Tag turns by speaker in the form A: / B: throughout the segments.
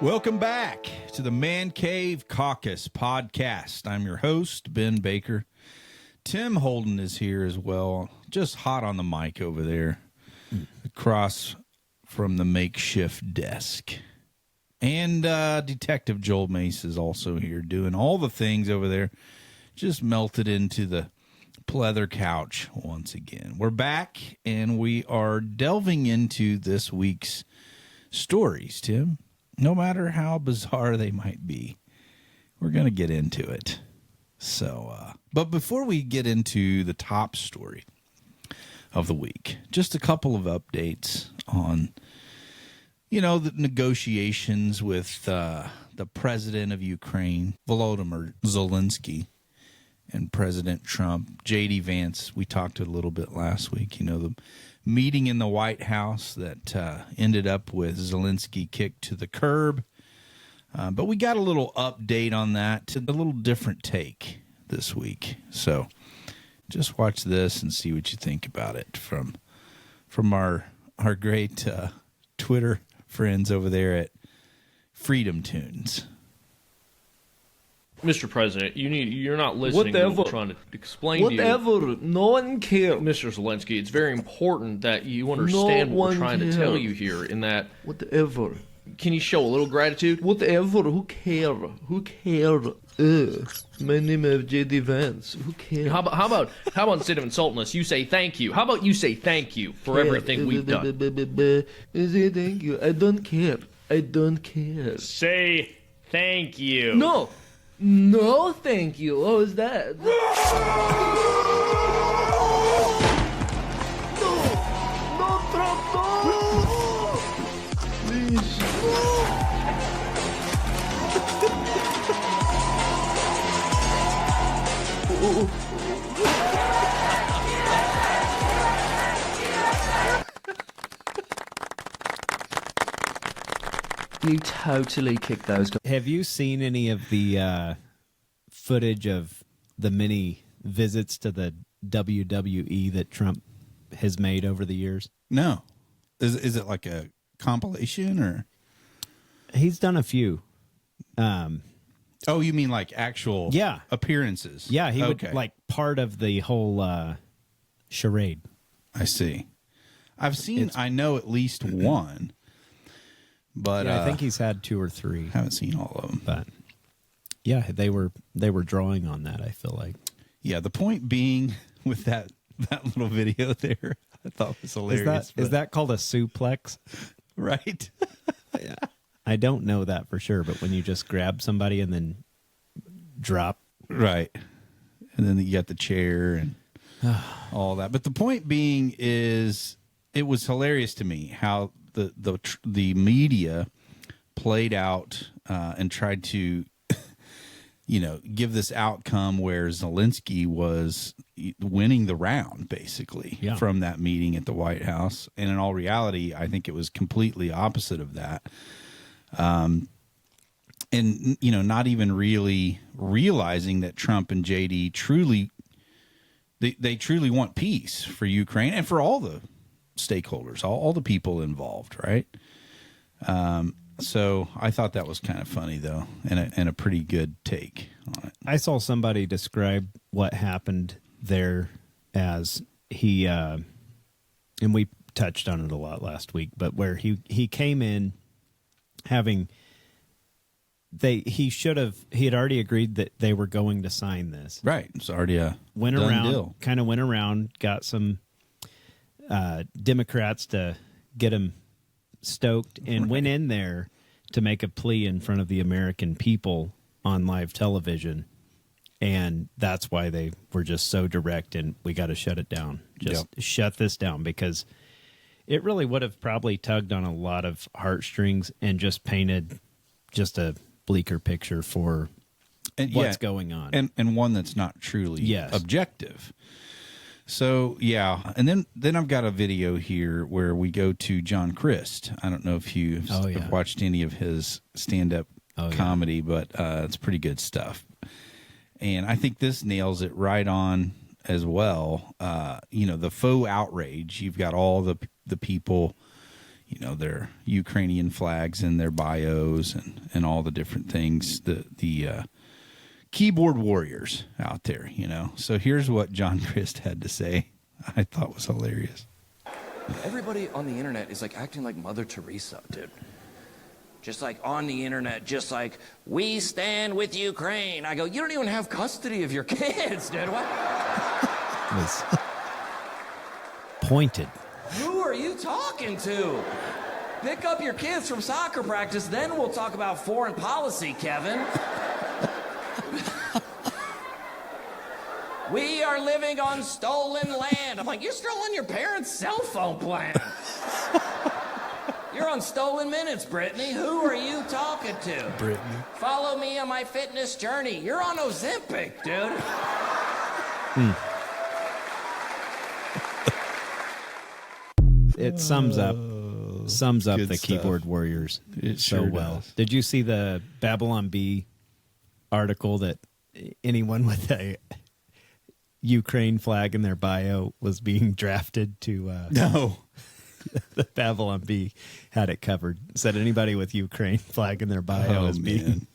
A: Welcome back to the Mancave Caucus podcast. I'm your host, Ben Baker. Tim Holden is here as well, just hot on the mic over there, across from the makeshift desk. And Detective Joel Mace is also here doing all the things over there, just melted into the pleather couch once again. We're back, and we are delving into this week's stories, Tim. No matter how bizarre they might be, we're going to get into it. So, but before we get into the top story of the week, just a couple of updates on, the negotiations with the president of Ukraine, Volodymyr Zelensky, and President Trump. J.D. Vance, we talked a little bit last week, the meeting in the White House that ended up with Zelensky kicked to the curb. But we got a little update on that, a little different take this week. So just watch this and see what you think about it from our great Twitter friends over there at Freedom Tunes.
B: Mr. President, you're not listening to what we're trying to explain to you.
C: Whatever. No one cares.
B: Mr. Zelensky, it's very important that you understand what we're trying to tell you here in that...
C: Whatever.
B: Can you show a little gratitude?
C: Whatever. Who cares? Who cares? My name is J.D. Vance. Who cares?
B: How about instead of insulting us, you say thank you? How about you say thank you for everything we've done?
C: Say thank you. I don't care. I don't care.
B: Say thank you.
C: No, thank you. What was that? No, Trump, no! Please. You totally kicked those.
D: Have you seen any of the footage of the many visits to the WWE that Trump has made over the years?
A: No. Is it like a compilation or?
D: He's done a few.
A: Oh, you mean like actual appearances?
D: Yeah, he would like part of the whole charade.
A: I see. I know at least one. But
D: I think he's had 2 or 3.
A: Haven't seen all of them.
D: But yeah, they were drawing on that, I feel like.
A: Yeah, the point being with that little video there, I thought was hilarious.
D: Is that called a suplex?
A: Right.
D: Yeah. I don't know that for sure, but when you just grab somebody and then drop.
A: Right. And then you got the chair and all that. But the point being is it was hilarious to me how the media played out and tried to, give this outcome where Zelensky was winning the round, basically, from that meeting at the White House. And in all reality, I think it was completely opposite of that. And, not even really realizing that Trump and JD truly want peace for Ukraine and for all the stakeholders, all the people involved, right? So I thought that was kind of funny, though, and a pretty good take on it.
D: I saw somebody describe what happened there as he, and we touched on it a lot last week, but where he came in having he had already agreed that they were going to sign this.
A: Right. It's already a
D: went
A: deal.
D: around, got some Democrats to get him stoked and went in there to make a plea in front of the American people on live television. And that's why they were just so direct and we got to shut it down. Shut this down, because it really would have probably tugged on a lot of heartstrings and just painted just a bleaker picture for what's going on.
A: And one that's not truly objective. So, yeah. And then I've got a video here where we go to John Crist. I don't know if you've watched any of his stand-up comedy, but it's pretty good stuff. And I think this nails it right on as well. The faux outrage. You've got all the people, their Ukrainian flags in their bios and all the different things, the keyboard warriors out there, So here's what John Crist had to say. I thought was hilarious.
E: Everybody on the internet is like acting like Mother Teresa, dude. Just like on the internet, just like, we stand with Ukraine. I go, you don't even have custody of your kids, dude. What?
D: It was pointed.
E: Who are you talking to? Pick up your kids from soccer practice, then we'll talk about foreign policy, Kevin. We are living on stolen land. I'm like, you're stolen your parents' cell phone plan. You're on stolen minutes, Brittany. Who are you talking to?
A: Brittany.
E: Follow me on my fitness journey. You're on Ozempic, dude.
D: It sums up
A: Good
D: the
A: stuff.
D: keyboard warriors
A: It
D: so
A: sure
D: well.
A: does.
D: Did you see the Babylon Bee article that anyone with a Ukraine flag in their bio was being drafted to
A: No.
D: the Babylon Bee had it covered. Said anybody with Ukraine flag in their bio is being
A: man.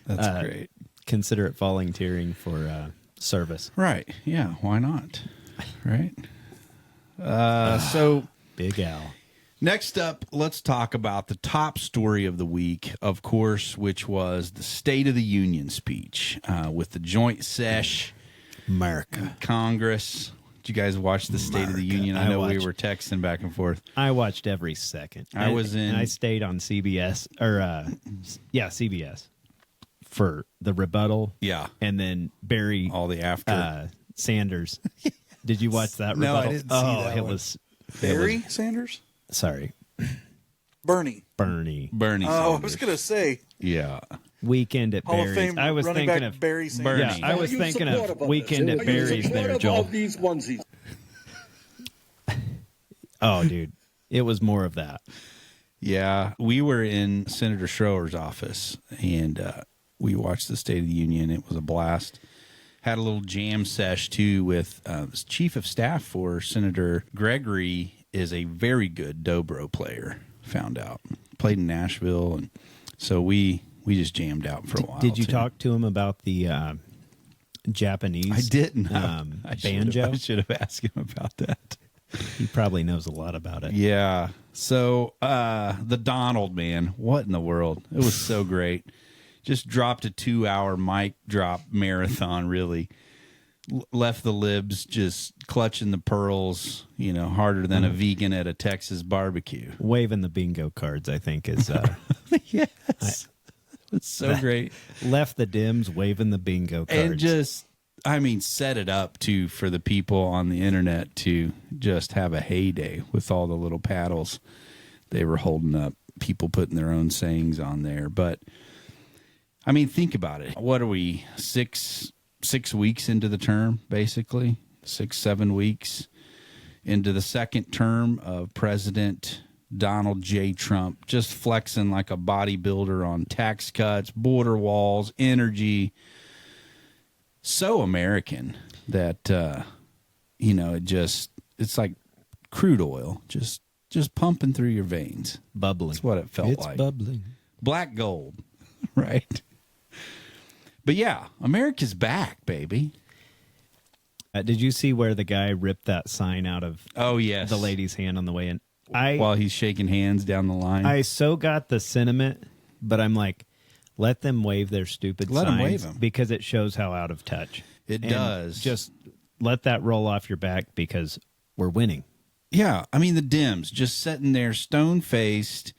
A: That's great.
D: consider it volunteering for service.
A: Right. Yeah. Why not? Right. So
D: Big Al.
A: next up, let's talk about the top story of the week, of course, which was the State of the Union speech with the joint sesh
D: America.
A: Congress. Did you guys watch the State of the Union? I know we were texting back and forth.
D: I watched every second.
A: I
D: stayed on CBS CBS for the rebuttal.
A: Yeah.
D: And then Barry
A: All the after.
D: Sanders. Did you watch that
F: No,
D: rebuttal?
F: I didn't see that
D: it
F: one.
D: was
F: Barry Sanders?
D: sorry,
F: Bernie.
D: Bernie.
A: Bernie
F: Oh,
A: Sanders.
F: I was going to say
A: Yeah.
D: Weekend at
F: Hall of
D: Barry's.
F: Fame
D: I was
F: running
D: thinking
F: back
D: of
F: Barry Sanders.
A: Bernie.
D: Yeah, I was thinking of Weekend at Barry's there, Joel.
G: These onesies.
D: Oh, dude. It was more of that.
A: Yeah, we were in Senator Schroer's office, and we watched the State of the Union. It was a blast. Had a little jam sesh, too, with the chief of staff for Senator Gregory is a very good dobro player, found out. Played in Nashville, and so we just jammed out for a while.
D: Did you
A: too.
D: talk to him about the Japanese
A: I didn't.
D: banjo?
A: I should have asked him about that.
D: He probably knows a lot about it.
A: Yeah. So the Donald, man, what in the world? It was so great. Just dropped a 2-hour mic drop marathon, really. Left the libs just clutching the pearls, harder than a vegan at a Texas barbecue.
D: Waving the bingo cards, I think, is
A: Yes. It's so great.
D: left the dims waving the bingo cards.
A: And just, set it up, too, for the people on the internet to just have a heyday with all the little paddles they were holding up. People putting their own sayings on there. But, think about it. What are we, six weeks into the term, basically? 6-7 weeks into the second term of President Donald J. Trump, just flexing like a bodybuilder on tax cuts, border walls, energy. So American that, it's like crude oil, just pumping through your veins.
D: bubbling.
A: That's what it felt
D: it's
A: like.
D: bubbling.
A: Black gold, right? But yeah, America's back, baby.
D: Did you see where the guy ripped that sign out of
A: Oh, yes.
D: the lady's hand on the way in?
A: While he's shaking hands down the line.
D: I so got the sentiment, but I'm like, let them wave their stupid
A: Let 'em
D: signs
A: wave 'em.
D: because it shows how out of touch.
A: It
D: And
A: does.
D: Just let that roll off your back because we're winning.
A: Yeah, the Dems just sitting there stone-faced,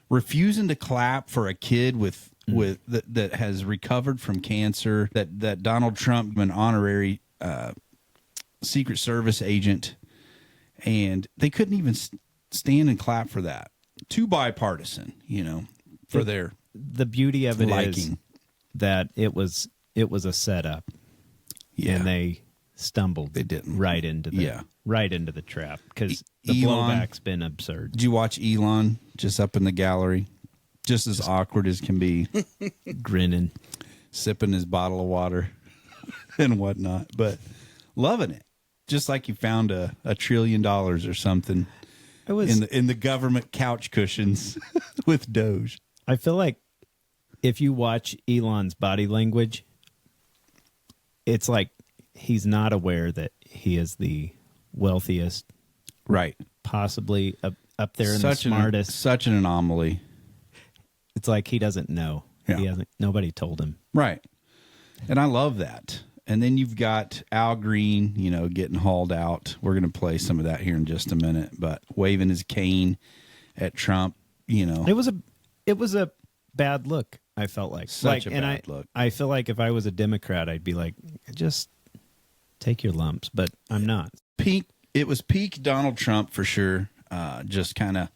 A: refusing to clap for a kid that has recovered from cancer, that Donald Trump, an honorary Secret Service agent, and they couldn't even stand and clap for that. Too bipartisan, for their
D: The beauty of it is
A: liking.
D: that it was a setup,
A: Yeah.
D: and they stumbled.
A: They didn't.
D: right into the trap because the
A: Elon-
D: blowback's been absurd.
A: Did you watch Elon just up in the gallery? Just as awkward as can be,
D: Grinning.
A: sipping his bottle of water and whatnot, but loving it. Just like you found a $1 trillion or something
D: I was
A: in the government couch cushions with Doge.
D: I feel like if you watch Elon's body language, it's like he's not aware that he is the wealthiest,
A: Right.
D: possibly up there in the smartest.
A: Such an anomaly.
D: It's like he doesn't know.
A: Yeah.
D: He hasn't. Nobody told him.
A: Right. And I love that. And then you've got Al Green, getting hauled out. We're going to play some of that here in just a minute, but waving his cane at Trump,
D: It was a bad look. I felt like
A: Such a bad look.
D: I feel like if I was a Democrat, I'd be like, just take your lumps, but I'm not.
A: It was peak Donald Trump for sure. Just kind of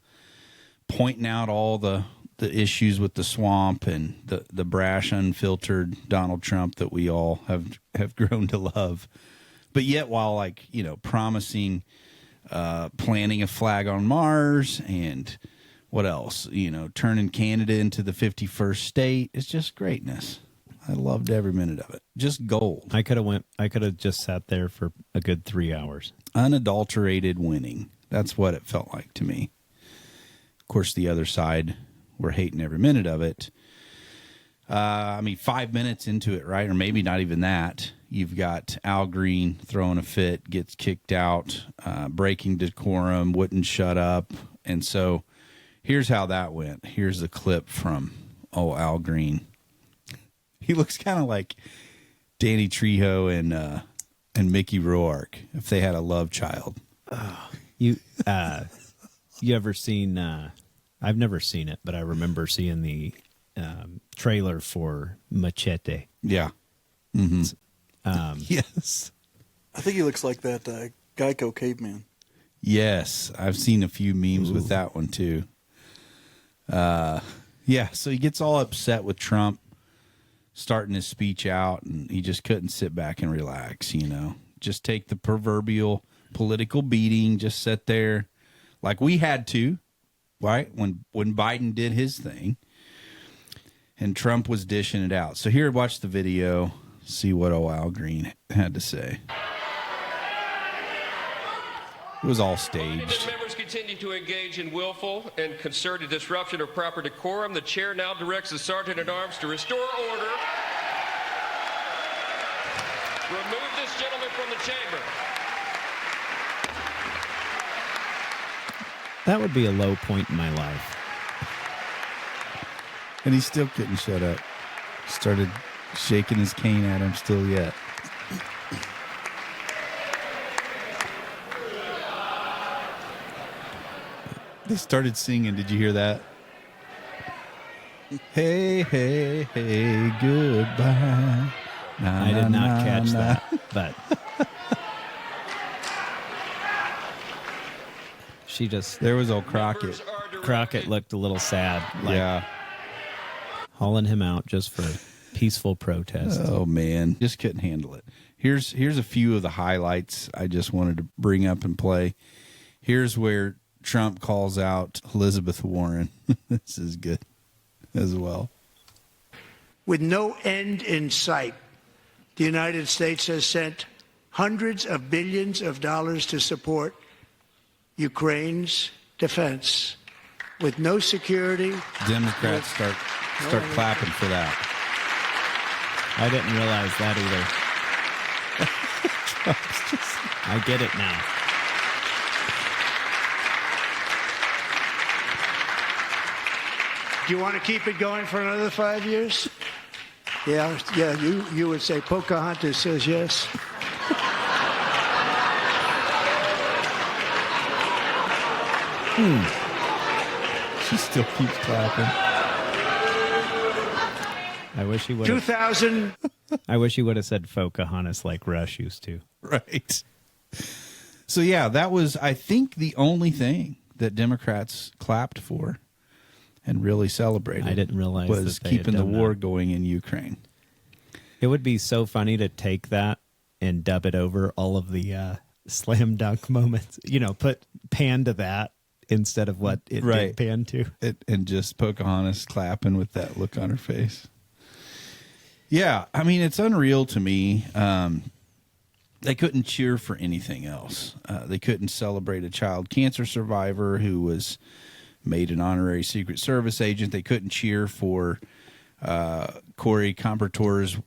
A: pointing out all the issues with the swamp and the brash, unfiltered Donald Trump that we all have grown to love. But yet, while promising planting a flag on Mars and what else, turning Canada into the 51st state, it's just greatness. I loved every minute of it. Just gold.
D: I could have just sat there for a good 3 hours.
A: Unadulterated winning. That's what it felt like to me. Of course, the other side, we're hating every minute of it. 5 minutes into it, right? Or maybe not even that. You've got Al Green throwing a fit, gets kicked out, breaking decorum, wouldn't shut up. And so here's how that went. Here's the clip from Al Green. He looks kind of like Danny Trejo and Mickey Rourke if they had a love child.
D: You ever seen? I've never seen it, but I remember seeing the trailer for Machete.
A: Yeah. Mm-hmm. Yes.
F: I think he looks like that Geico caveman.
A: Yes, I've seen a few memes with that one too. Yeah, so he gets all upset with Trump starting his speech out, and he just couldn't sit back and relax, Just take the proverbial political beating, just sit there like we had to, right? When Biden did his thing and Trump was dishing it out. So here, watch the video, see what Al Green had to say. It was all staged.
G: If members continue to engage in willful and concerted disruption of proper decorum, the chair now directs the sergeant-at-arms to restore order. Remove this gentleman from the chamber.
D: That would be a low point in my life.
A: And he still couldn't shut up. Started shaking his cane at him still yet. They started singing. Did you hear that? Hey, hey, hey, goodbye. Nah,
D: I did not
A: nah,
D: catch
A: nah.
D: that, but she just
A: There was old Crockett.
D: Crockett looked a little sad, like
A: Yeah.
D: hauling him out just for peaceful protest.
A: Oh man, just couldn't handle it. Here's a few of the highlights I just wanted to bring up and play. Here's where Trump calls out Elizabeth Warren. This is good as well.
H: With no end in sight, the United States has sent hundreds of billions of dollars to support Ukraine's defense. With no security,
A: Democrats start clapping for that.
D: I didn't realize that either. I get it now.
H: do you want to keep it going for another 5 years? Yeah, you would say Pocahontas says yes.
A: She still keeps clapping.
D: I wish he would.
H: 2000.
D: I wish he would have said Pocahontas like Rush used to.
A: Right. So yeah, that was, I think, the only thing that Democrats clapped for and really celebrated.
D: I didn't realize
A: was
D: that they had
A: keeping the
D: done
A: war
D: that.
A: going in Ukraine.
D: It would be so funny to take that and dub it over all of the slam dunk moments. Put pan to that instead of what it
A: Right.
D: did pan to.
A: And just Pocahontas clapping with that look on her face. Yeah, I mean, it's unreal to me. they couldn't cheer for anything else. They couldn't celebrate a child cancer survivor who was made an honorary Secret Service agent. They couldn't cheer for Corey Compertor's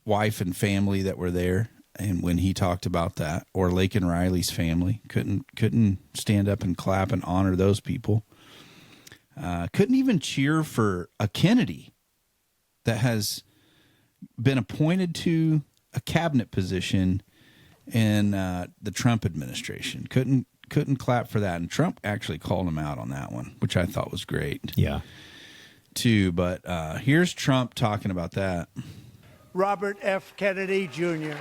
A: wife and family that were there. And when he talked about that, or Laken Riley's family, couldn't stand up and clap and honor those people. Couldn't even cheer for a Kennedy that has been appointed to a cabinet position in the Trump administration. Couldn't clap for that. And Trump actually called him out on that one, which I thought was great.
D: Yeah.
A: Too. But here's Trump talking about that.
H: Robert F. Kennedy Jr.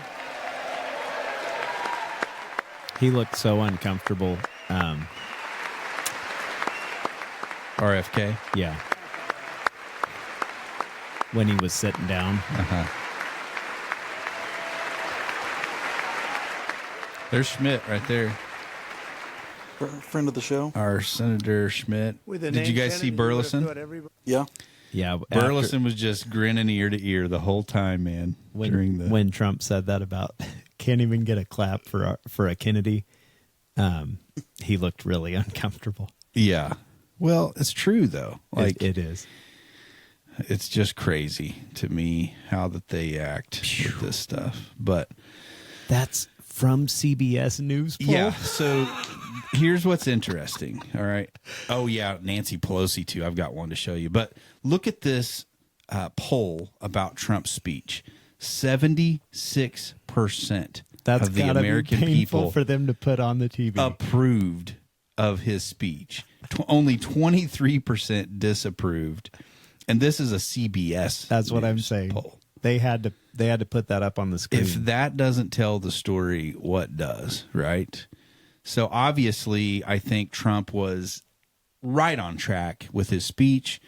D: He looked so uncomfortable.
A: RFK?
D: Yeah. When he was sitting down.
A: There's Schmidt right there.
F: Friend of the show.
A: Our Senator Schmidt. Did you guys see Burleson?
F: Yeah.
D: Yeah.
A: Burleson was just grinning ear to ear the whole time, man.
D: When Trump said that about can't even get a clap for a Kennedy, he looked really uncomfortable.
A: Yeah. Well, it's true though. Like
D: it is.
A: It's just crazy to me how that they act with this stuff. But
D: that's from CBS News poll?
A: Yeah. So here's what's interesting. All right. Oh yeah, Nancy Pelosi too. I've got one to show you. But look at this poll about Trump's speech. 76%
D: That's
A: of the
D: gotta
A: American
D: be painful
A: people
D: for them to put on the TV.
A: Approved of his speech. Only 23% disapproved. And this is a CBS.
D: That's what I'm saying.
A: Poll.
D: They had to put that up on the screen.
A: If that doesn't tell the story, what does, right? So obviously, I think Trump was right on track with his speech,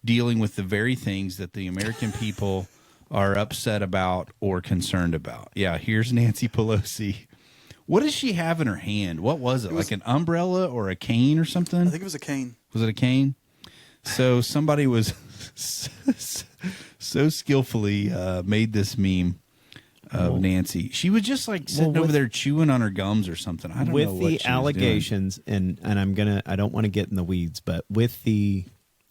A: dealing with the very things that the American people are upset about or concerned about. Yeah, here's Nancy Pelosi. What does she have in her hand? What was it? Like an umbrella or a cane or something?
F: I think it was a cane.
A: Was it a cane? So somebody was so skillfully made this meme of Nancy. She was just like sitting over there chewing on her gums or something. I don't know what
D: with the allegations, and I don't want to get in the weeds, but with the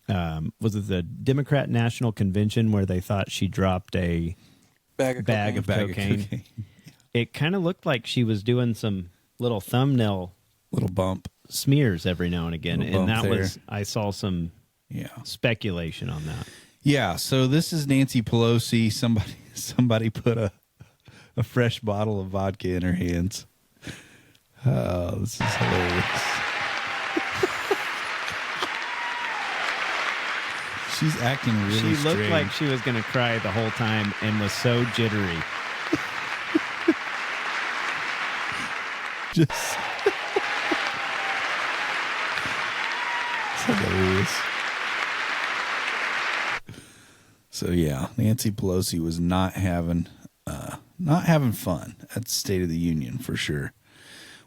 D: was it the Democrat National Convention where they thought she dropped a bag of cocaine? It kind of looked like she was doing some little thumbnail
A: bump
D: smears every now and again, and that was I saw some speculation on that.
A: Yeah, so this is Nancy Pelosi. Somebody put a fresh bottle of vodka in her hands. Oh, this is hilarious. She's acting really strange.
D: She looked like she was going to cry the whole time and was so jittery.
A: Just it's hilarious. So yeah, Nancy Pelosi was not having fun at the State of the Union for sure.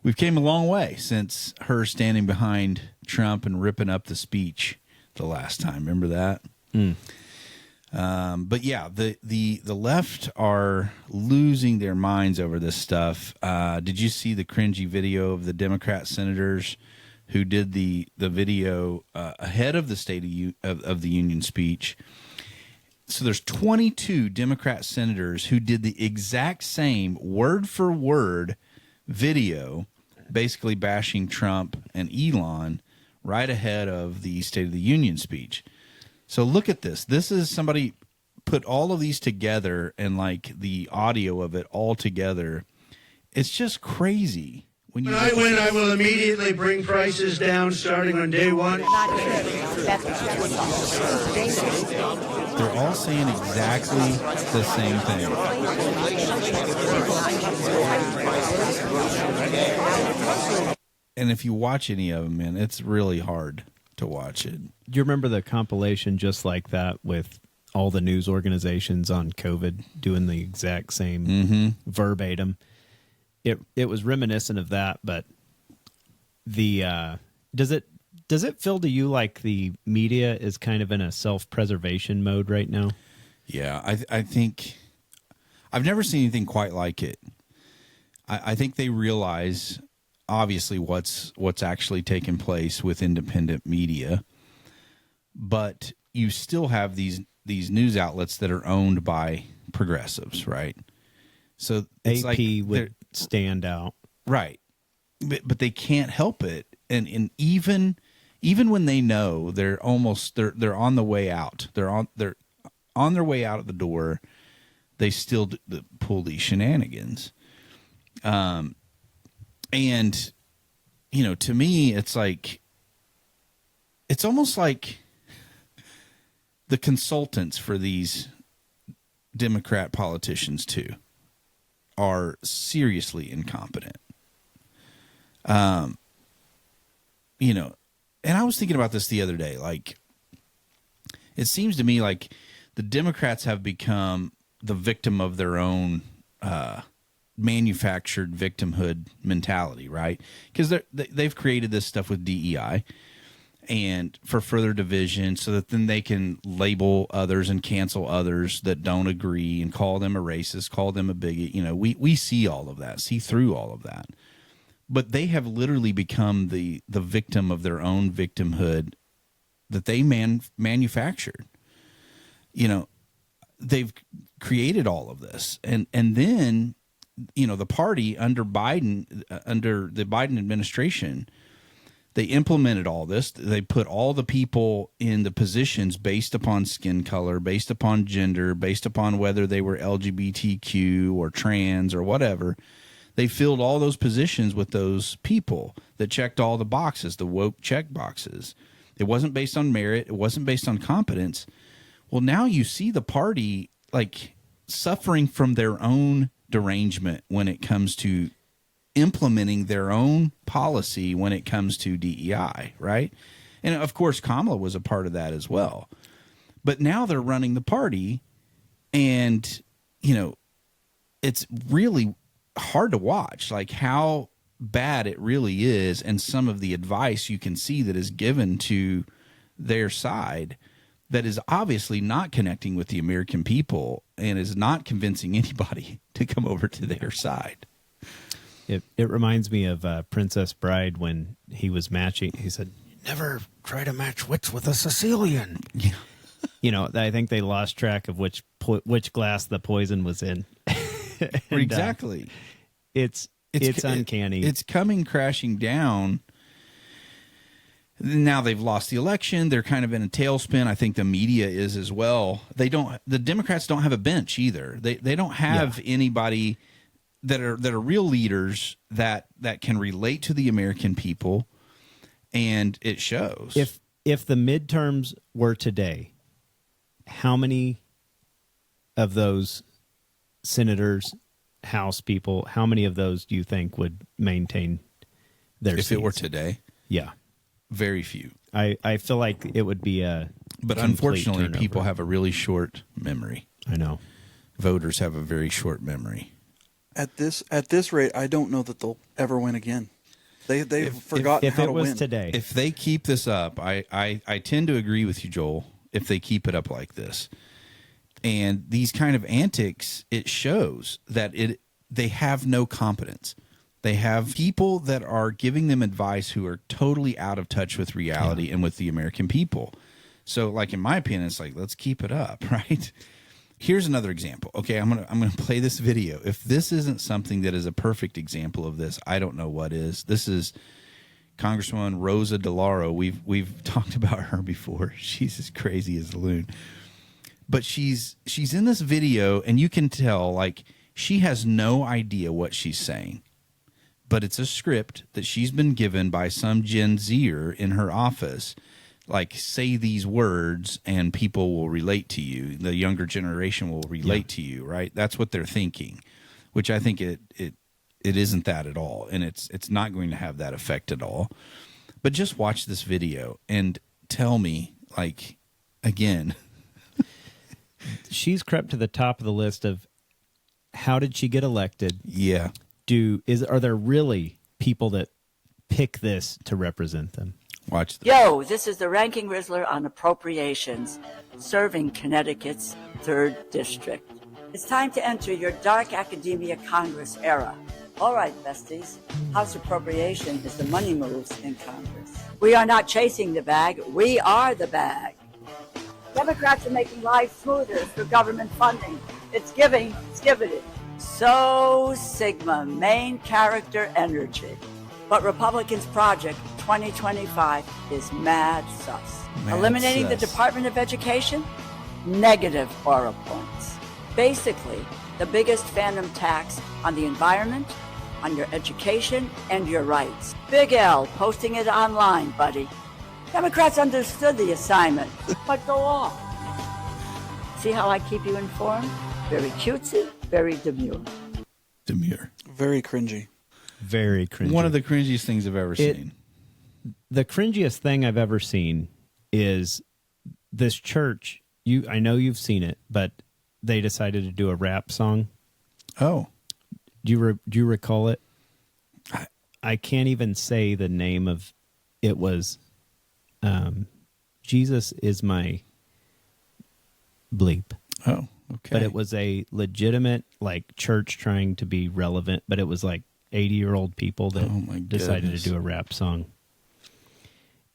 A: We've came a long way since her standing behind Trump and ripping up the speech the last time. Remember that? But yeah, the left are losing their minds over this stuff. Did you see the cringy video of the Democrat senators who did the video ahead of the State of the Union speech? So there's 22 Democrat senators who did the exact same word for word video, basically bashing Trump and Elon right ahead of the State of the Union speech. So look at this. This is somebody put all of these together and like the audio of it all together. It's just crazy.
H: When I win, I will immediately bring prices down starting on day one.
A: They're all saying exactly the same thing. And if you watch any of them, man, it's really hard to watch it.
D: Do you remember the compilation just like that with all the news organizations on COVID doing the exact same verbatim? It was reminiscent of that, but the does it feel to you like the media is kind of in a self-preservation mode right now?
A: Yeah, I think I've never seen anything quite like it. I think they realize obviously what's actually taking place with independent media, but you still have these news outlets that are owned by progressives, right? So it's
D: AP would stand out,
A: right? But they can't help it, and even when they know they're on the way out, they're on their way out of the door, they still pull these shenanigans. And to me, it's like, it's almost like the consultants for these Democrat politicians too are seriously incompetent. And I was thinking about this the other day. Like, it seems to me like the Democrats have become the victim of their own manufactured victimhood mentality, right? Because they've created this stuff with DEI and for further division, so that then they can label others and cancel others that don't agree and call them a racist, call them a bigot. We see all of that, see through all of that. But they have literally become the victim of their own victimhood that they manufactured. They've created all of this, and then the party under the Biden administration, they implemented all this. They put all the people in the positions based upon skin color, based upon gender, based upon whether they were LGBTQ or trans or whatever. They filled all those positions with those people that checked all the boxes, the woke check boxes. It wasn't based on merit. It wasn't based on competence. Well, now you see the party like suffering from their own derangement when it comes to implementing their own policy when it comes to DEI, right? And of course, Kamala was a part of that as well. But now they're running the party, and it's really hard to watch, like how bad it really is, and some of the advice you can see that is given to their side that is obviously not connecting with the American people and is not convincing anybody to come over to their side.
D: It reminds me of Princess Bride when he was matching. He said, "Never try to match wits with a Sicilian." Yeah. I think they lost track of which glass the poison was in. And,
A: exactly.
D: It's uncanny.
A: It's coming crashing down. Now they've lost the election. They're kind of in a tailspin. I think the media is as well. The Democrats don't have a bench either. They don't have anybody that are real leaders that can relate to the American people, and it shows.
D: If the midterms were today, how many of those senators, House people, how many of those do you think would maintain their seats?
A: If it were today?
D: Yeah.
A: Very few.
D: I feel like it would be a
A: But unfortunately,
D: turnover.
A: people have a really short memory.
D: I know.
A: Voters have a very short memory.
F: At this rate, I don't know that they'll ever win again. They've forgotten
D: if
F: how
D: it
F: to
D: was
F: win.
D: today.
A: If they keep this up, I tend to agree with you, Joel, if they keep it up like this. And these kind of antics, it shows that they have no competence. They have people that are giving them advice who are totally out of touch with reality and with the American people. So, like, in my opinion, it's like, let's keep it up, right? Here's another example. Okay, I'm gonna play this video. If this isn't something that is a perfect example of this, I don't know what is. This is Congresswoman Rosa DeLauro. We've talked about her before. She's as crazy as a loon. But she's in this video, and you can tell, like, she has no idea what she's saying. But it's a script that she's been given by some Gen Zer in her office. Like, say these words and people will relate to you. The younger generation will relate to you, right? That's what they're thinking, which I think it isn't that at all. And it's not going to have that effect at all. But just watch this video and tell me, like, again.
D: She's crept to the top of the list of how did she get elected?
A: Yeah.
D: Are there really people that pick this to represent them?
A: Watch this.
I: Yo, this is the Ranking Rizzler on Appropriations, serving Connecticut's 3rd District. It's time to enter your dark academia Congress era. All right, besties. House appropriation is the money moves in Congress. We are not chasing the bag. We are the bag. Democrats are making life smoother through government funding. It's giving, it's giving. So Sigma, main character energy. But Republicans' project 2025 is mad sus. Eliminating the Department of Education? Negative aura points. Basically, the biggest phantom tax on the environment, on your education, and your rights. Big L posting it online, buddy. Democrats understood the assignment, but go off. See how I keep you informed? Very cutesy, very demure.
A: Demure.
F: Very cringy.
D: Very cringy.
A: One of the cringiest things I've ever seen.
D: The cringiest thing I've ever seen is this church. I know you've seen it, but they decided to do a rap song.
A: Oh.
D: Do you recall it? I can't even say the name of it. Was Jesus is my bleep.
A: Oh, okay.
D: But it was a legitimate like church trying to be relevant, but it was like 80-year-old people that decided to do a rap song.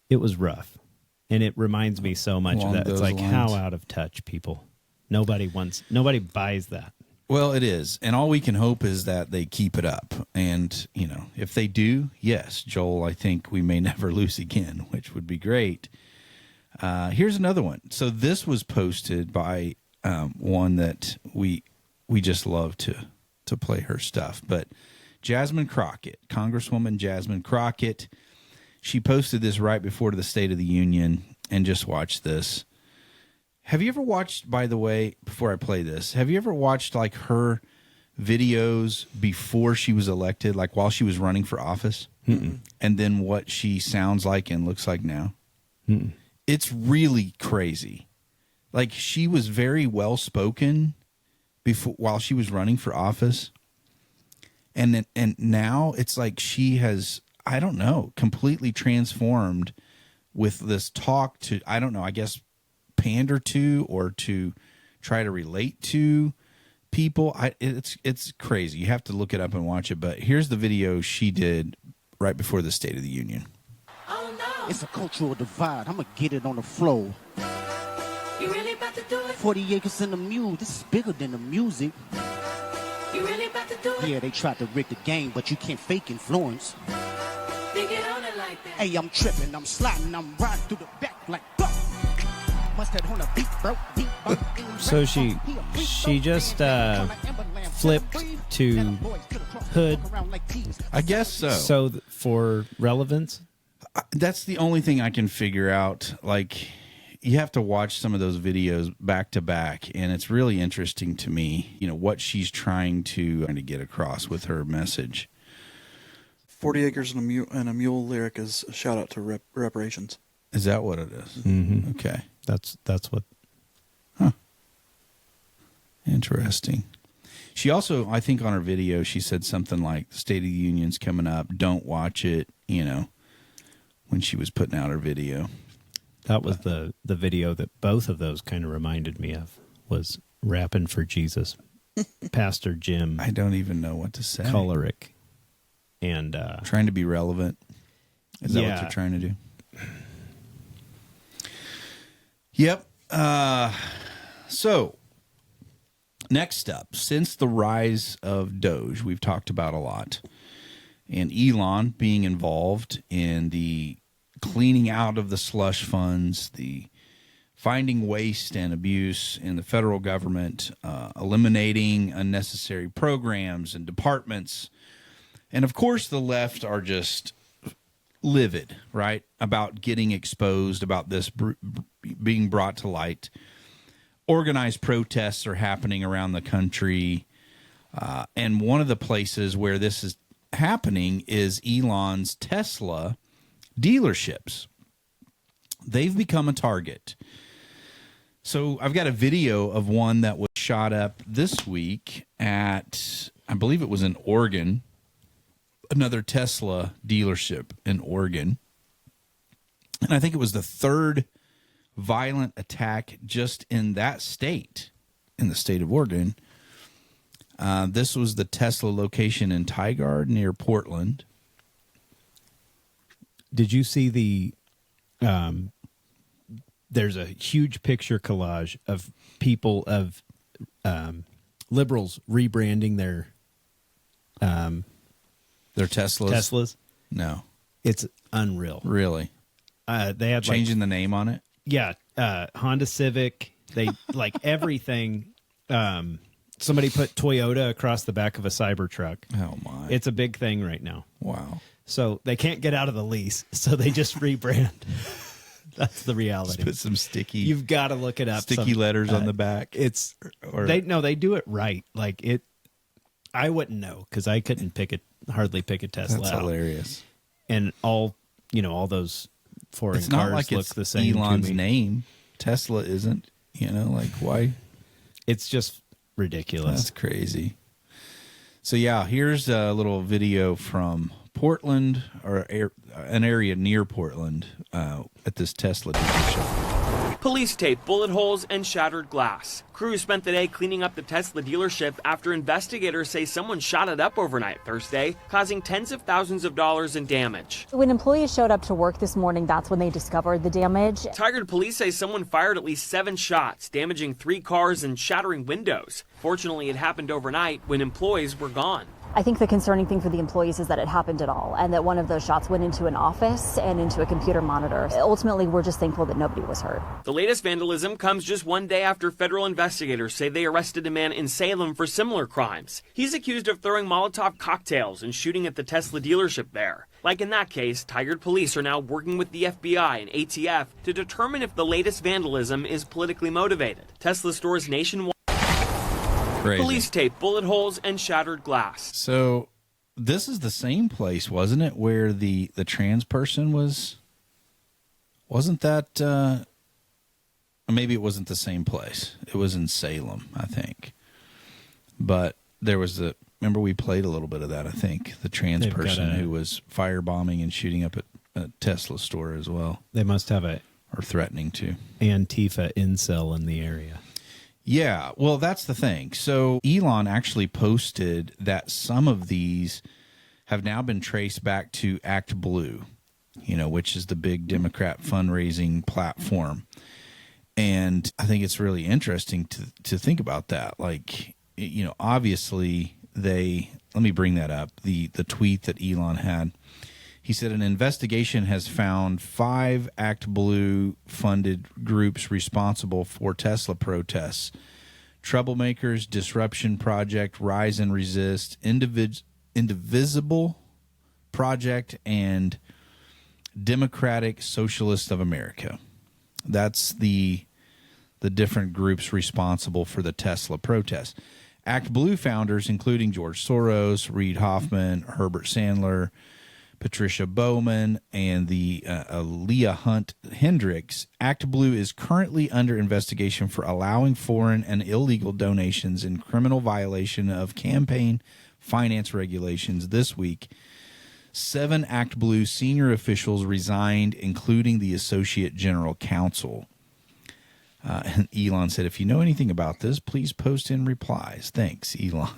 D: It was rough. And it reminds me so much of that. It's like, how out of touch people. Nobody buys that.
A: Well, it is. And all we can hope is that they keep it up. And, if they do, yes, Joel, I think we may never lose again, which would be great. Here's another one. So this was posted by one that we just love to play her stuff. But Jasmine Crockett, Congresswoman Jasmine Crockett, she posted this right before the State of the Union, and just watch this. Have you ever watched, by the way, before I play this, have you ever watched like her videos before she was elected, like while she was running for office?
D: Mm-mm.
A: And then what she sounds like and looks like now?
D: Mm-mm.
A: It's really crazy. Like she was very well spoken before while she was running for office. And now it's like she has, I don't know, completely transformed with this talk to, I don't know, I guess pander to or to try to relate to people. It's crazy. You have to look it up and watch it. But here's the video she did right before the State of the Union.
J: Oh no! It's a cultural divide. I'm gonna get it on the floor.
K: You really about to do it?
J: 40 acres in the mule. This is bigger than the music.
K: You really about to do it?
J: Yeah, they tried to rig the game, but you can't fake influence.
K: They get on it like that.
J: Hey, I'm tripping, I'm sliding, I'm riding through the back like fuck.
D: So she just flipped to hood.
A: I guess so.
D: So for relevance,
A: that's the only thing I can figure out. Like, you have to watch some of those videos back to back, and it's really interesting to me, what she's trying to get across with her message.
F: 40 acres and a mule lyric is a shout out to reparations.
A: Is that what it is?
D: Mm-hmm.
A: Okay.
D: That's what.
A: Huh. Interesting. She also, I think on her video, she said something like, the State of the Union's coming up. Don't watch it, when she was putting out her video.
D: That was the video that both of those kind of reminded me of, was Rapping for Jesus. Pastor Jim.
A: I don't even know what to say.
D: Colorick. And
A: trying to be relevant. Is that what they're trying to do? Yep. So, next up, since the rise of Doge, we've talked about a lot, and Elon being involved in the cleaning out of the slush funds, the finding waste and abuse in the federal government, eliminating unnecessary programs and departments, and of course the left are just livid, right, about getting exposed, about this being brought to light. Organized protests are happening around the country, and one of the places where this is happening is Elon's Tesla dealerships. They've become a target. So I've got a video of one that was shot up this week at, I believe it was in Oregon, another Tesla dealership in Oregon. And I think it was the third violent attack just in that state, in the state of Oregon. This was the Tesla location in Tigard near Portland.
D: Did you see the there's a huge picture collage of people of liberals rebranding their Teslas?
A: No.
D: It's unreal.
A: Really?
D: They had
A: changing the name on it?
D: Yeah, Honda Civic. They like everything. Somebody put Toyota across the back of a Cybertruck.
A: Oh my!
D: It's a big thing right now.
A: Wow.
D: So they can't get out of the lease, so they just rebrand. That's the reality.
A: Just put some sticky.
D: You've got to look it up.
A: Sticky letters on the back.
D: It's they do it right. Like it. I wouldn't know because I couldn't hardly pick a Tesla.
A: That's
D: out.
A: Hilarious.
D: And all those foreign
A: it's
D: cars
A: not like
D: look
A: it's
D: the same.
A: Elon's
D: to me.
A: name. Tesla isn't. Like why?
D: It's just ridiculous.
A: That's crazy. So yeah, here's a little video from Portland, or an area near Portland, at this Tesla dealership.
L: Police taped bullet holes and shattered glass. Crews spent the day cleaning up the Tesla dealership after investigators say someone shot it up overnight Thursday, causing tens of thousands of dollars in damage.
M: When employees showed up to work this morning, that's when they discovered the damage.
L: Tigard police say someone fired at least 7 shots, damaging 3 cars and shattering windows. Fortunately, it happened overnight when employees were gone.
M: I think the concerning thing for the employees is that it happened at all, and that one of those shots went into an office and into a computer monitor. Ultimately, we're just thankful that nobody was hurt.
L: The latest vandalism comes just one day after federal investigators say they arrested a man in Salem for similar crimes. He's accused of throwing Molotov cocktails and shooting at the Tesla dealership there. Like in that case, Tigard police are now working with the FBI and ATF to determine if the latest vandalism is politically motivated. Tesla stores nationwide.
A: Crazy.
L: Police taped bullet holes and shattered glass.
A: So this is the same place, wasn't it, where the trans person was? Wasn't that? Maybe it wasn't the same place. It was in Salem, I think. But there was remember we played a little bit of that, I think. The trans person who was firebombing and shooting up at a Tesla store as well.
D: They must have
A: or threatening to.
D: Antifa incel in the area.
A: Yeah, well, that's the thing. So Elon actually posted that some of these have now been traced back to Act Blue, which is the big Democrat fundraising platform. And I think it's really interesting to think about that. Like, obviously let me bring that up, the tweet that Elon had. He said an investigation has found 5 Act Blue funded groups responsible for Tesla protests: Troublemakers, Disruption Project, Rise and Resist, Indivisible Project, and Democratic Socialists of America. That's the different groups responsible for the Tesla protests. Act Blue founders, including George Soros, Reid Hoffman, Herbert Sandler, Patricia Bowman, and the Leah Hunt Hendricks. Act Blue is currently under investigation for allowing foreign and illegal donations in criminal violation of campaign finance regulations. This week, 7 Act Blue senior officials resigned, including the Associate General Counsel. And Elon said, if you know anything about this, please post in replies. Thanks, Elon.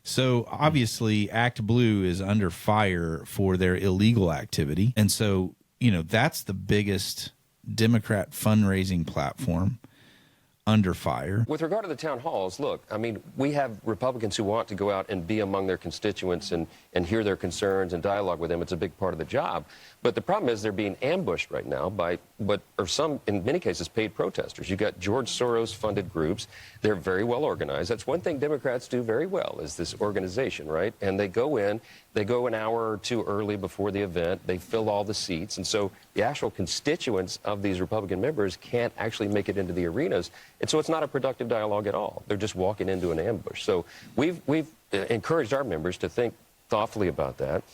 A: So obviously Act Blue is under fire for their illegal activity. And so, that's the biggest Democrat fundraising platform under fire.
G: With regard to the town halls, look, we have Republicans who want to go out and be among their constituents and hear their concerns and dialogue with them. It's a big part of the job. But the problem is they're being ambushed right now by what are some, in many cases, paid protesters. You've got George Soros-funded groups. They're very well organized. That's one thing Democrats do very well, is this organization, right? And they go an hour or 2 early before the event. They fill all the seats. And so the actual constituents of these Republican members can't actually make it into the arenas. And so it's not a productive dialogue at all. They're just walking into an ambush. So we've encouraged our members to think thoughtfully about that.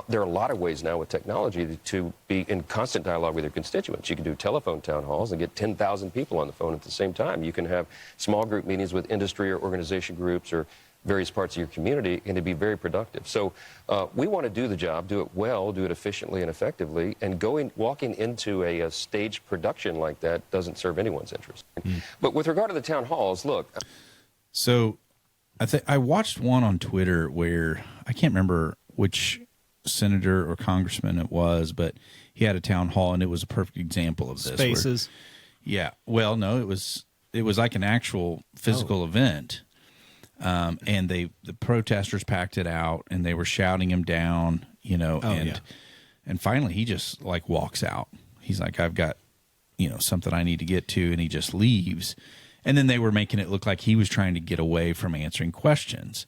G: There are a lot of ways now with technology to be in constant dialogue with your constituents. You can do telephone town halls and get 10,000 people on the phone at the same time. You can have small group meetings with industry or organization groups or various parts of your community, and to be very productive. So we want to do the job, do it well, do it efficiently and effectively, and walking into a staged production like that doesn't serve anyone's interest. But with regard to the town halls, look.
A: So I watched one on Twitter where I can't remember which senator or congressman it was, but he had a town hall, and it was a perfect example of this.
D: Spaces.
A: Yeah. Well, no, it was like an actual physical event. And the protesters packed it out, and they were shouting him down, and finally he just like walks out. He's like, I've got, something I need to get to, and he just leaves. And then they were making it look like he was trying to get away from answering questions.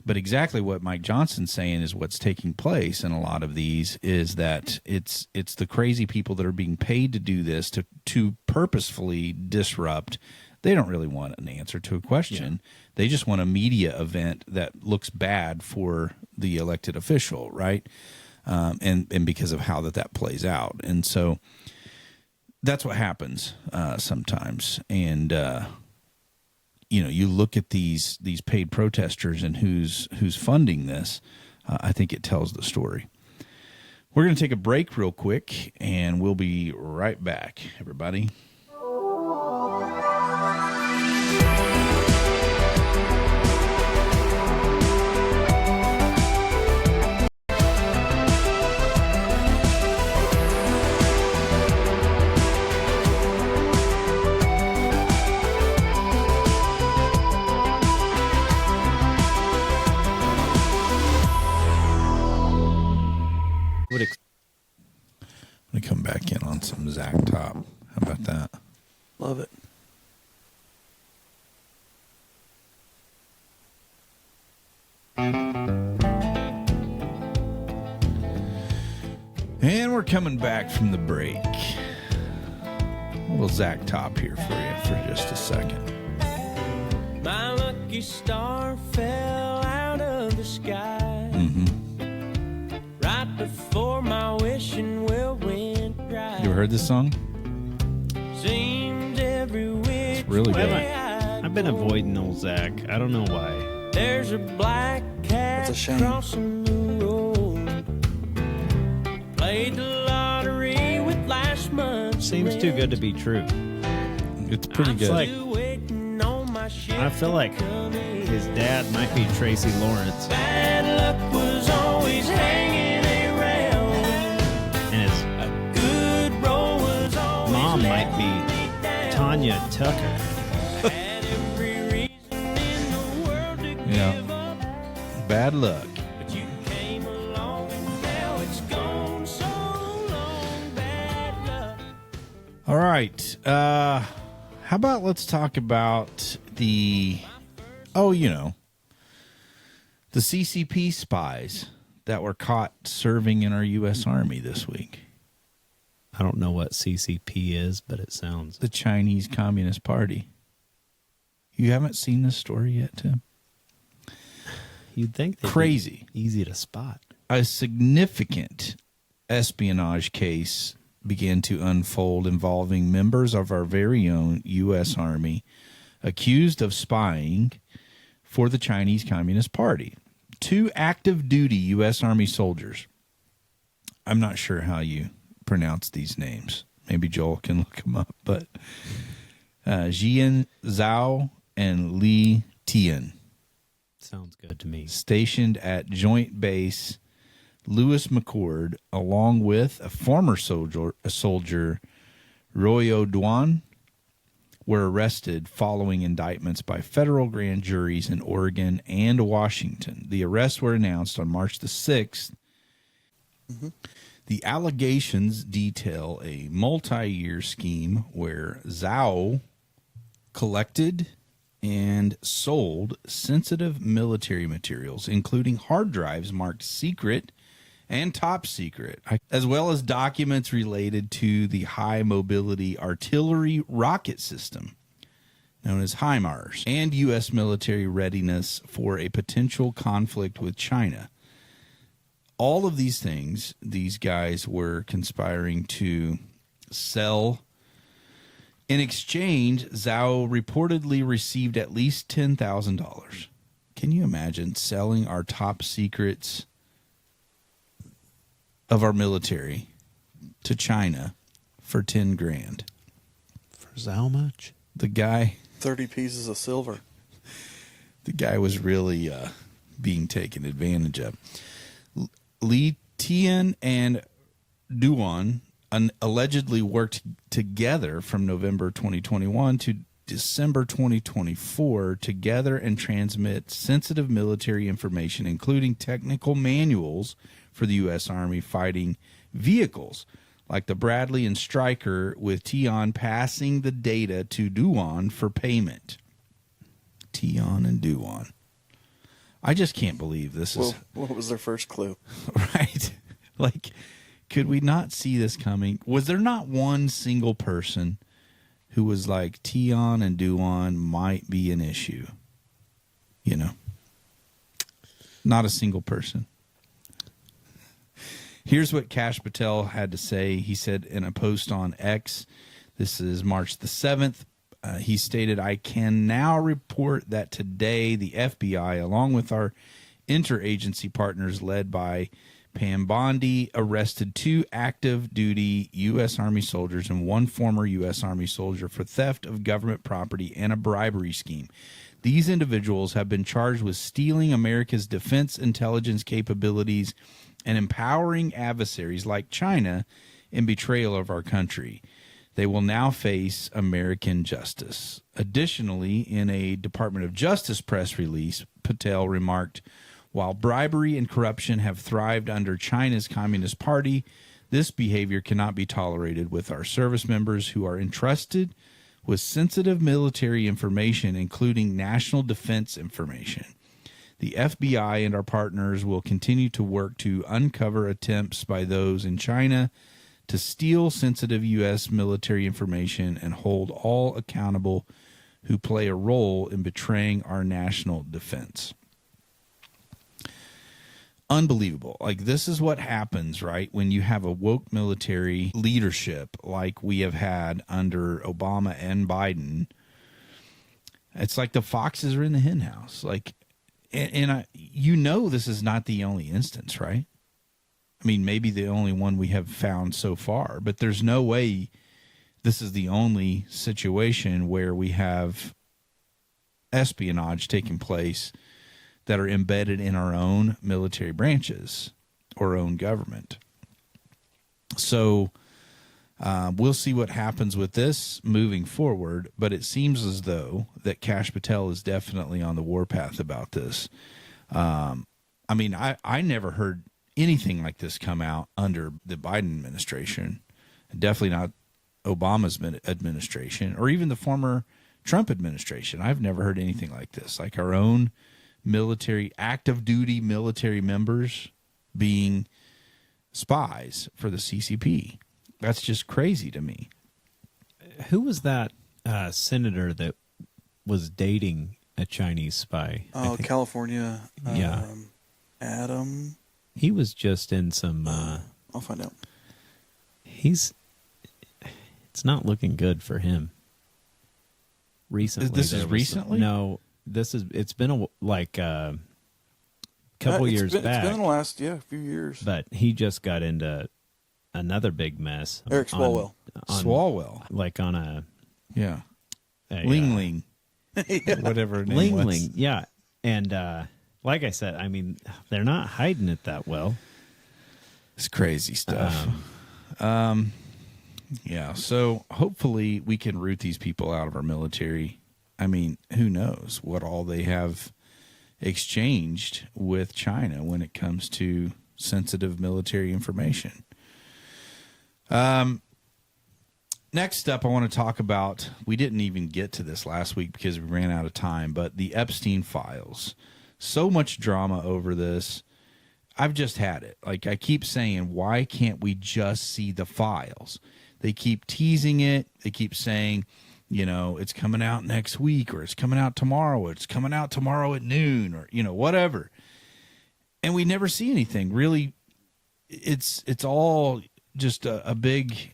A: But exactly what Mike Johnson's saying is what's taking place in a lot of these is that it's the crazy people that are being paid to do this, to purposefully disrupt. They don't really want an answer to a question. Yeah. They just want a media event that looks bad for the elected official, right? And because of how that plays out. And so that's what happens sometimes. And you look at these paid protesters and who's funding this. I think it tells the story. We're going to take a break real quick, and we'll be right back, everybody. I'm going to come back in on some Zach Top. How about that?
F: Love it.
A: And we're coming back from the break. A little Zach Top here for you for just a second.
N: My lucky star fell out of the sky. Right before my wishing well went right.
A: You ever heard this song?
N: Seems every which
A: it's really good.
D: I've been avoiding old Zach. I don't know why.
N: There's a black cat crossing the road. Played the lottery with last month's
D: Seems too good to be true.
A: It's pretty good.
D: I feel like his dad might be Tracy Lawrence.
N: Bad luck was always hanging around.
D: And his good role was always mom might be Tanya Tucker.
A: Yeah. Bad luck.
N: But you came along and now it's gone so long. Bad luck.
A: All right. How about let's talk about the CCP spies that were caught serving in our U.S. Army this week.
D: I don't know what CCP is, but it sounds...
A: The Chinese Communist Party. You haven't seen this story yet, Tim?
D: You'd think they'd
A: crazy.
D: Be easy to spot.
A: A significant espionage case began to unfold involving members of our very own U.S. Army accused of spying for the Chinese Communist Party. 2 active duty U.S. Army soldiers. I'm not sure how you pronounce these names. Maybe Joel can look them up. But Jian Zhao and Li Tian.
D: Sounds good to me.
A: Stationed at Joint Base Lewis McChord, along with a former soldier, Royo Duan, were arrested following indictments by federal grand juries in Oregon and Washington. The arrests were announced on March the 6th. The allegations detail a multi-year scheme where Zhao collected and sold sensitive military materials, including hard drives marked secret and top secret, as well as documents related to the high mobility artillery rocket system known as HIMARS and U.S. military readiness for a potential conflict with China. All of these things, these guys were conspiring to sell. In exchange, Zhao reportedly received at least $10,000. Can you imagine selling our top secrets of our military to China for $10,000?
D: For how much?
A: The guy,
F: 30 pieces of silver.
A: The guy was really being taken advantage of. Li Tian and Duan allegedly worked together from November 2021 to December 2024 to gather and transmit sensitive military information, including technical manuals for the U.S. Army fighting vehicles like the Bradley and Stryker, with Tian passing the data to Duan for payment. Tian and Duan. I just can't believe this is...
F: What was their first clue?
A: Right? Like, could we not see this coming? Was there not one single person who was like, Tian and Duan might be an issue? You know? Not a single person. Here's what Kash Patel had to say. He said in a post on X, this is March the 7th, he stated, I can now report that today the FBI, along with our interagency partners led by Pam Bondi, arrested 2 active duty U.S. Army soldiers and 1 former U.S. Army soldier for theft of government property and a bribery scheme. These individuals have been charged with stealing America's defense intelligence capabilities and empowering adversaries like China in betrayal of our country. They will now face American justice. Additionally, in a Department of Justice press release, Patel remarked, while bribery and corruption have thrived under China's Communist Party, this behavior cannot be tolerated with our service members who are entrusted with sensitive military information, including national defense information. The FBI and our partners will continue to work to uncover attempts by those in China to steal sensitive U.S. military information and hold all accountable who play a role in betraying our national defense. Unbelievable. Like, this is what happens, right, when you have a woke military leadership like we have had under Obama and Biden. It's like the foxes are in the hen house. Like, and you know this is not the only instance, right? I mean, maybe the only one we have found so far, but there's no way this is the only situation where we have espionage taking place that are embedded in our own military branches or own government. So we'll see what happens with this moving forward, but it seems as though that Kash Patel is definitely on the warpath about this. I mean, I never heard anything like this come out under the Biden administration, definitely not Obama's administration, or even the former Trump administration. I've never heard anything like this, like our own military, active duty military members being spies for the CCP. That's just crazy to me.
D: Who was that senator that was dating a Chinese spy?
F: Oh, California.
D: Yeah.
F: Adam.
D: He was just in some...
F: I'll find out.
D: It's not looking good for him. Recently.
A: This is recently?
D: No, it's been a couple years back.
F: It's been in the last, few years.
D: But he just got into another big mess.
F: Eric Swalwell.
A: Swalwell.
D: Like on a...
A: Yeah. Ling Ling. Whatever her name was.
D: Ling, yeah. And like I said, I mean, they're not hiding it that well.
A: It's crazy stuff. Yeah, so hopefully we can root these people out of our military. I mean, who knows what all they have exchanged with China when it comes to sensitive military information. Next up, I want to talk about, we didn't even get to this last week because we ran out of time, but the Epstein files. So much drama over this. I've just had it. Like, I keep saying, why can't we just see the files? They keep teasing it. They keep saying, you know, it's coming out next week, or it's coming out tomorrow, or it's coming out tomorrow at noon, or, you know, whatever. And we never see anything. Really, it's all just a big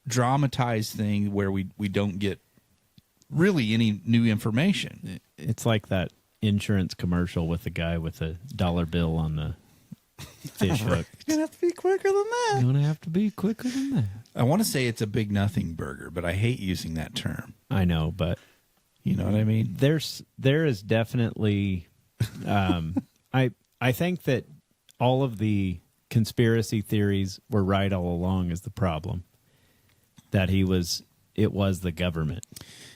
A: dramatized thing where we don't get really any new information.
D: It's like that insurance commercial with the guy with a dollar bill on the fish hook.
F: You're going to have to be quicker than that.
D: You're going to have to be quicker than that.
A: I want to say it's a big nothing burger, but I hate using that term.
D: I know, but
A: You know what I mean?
D: There is definitely, I think that all of the conspiracy theories were right all along is the problem. That it was the government.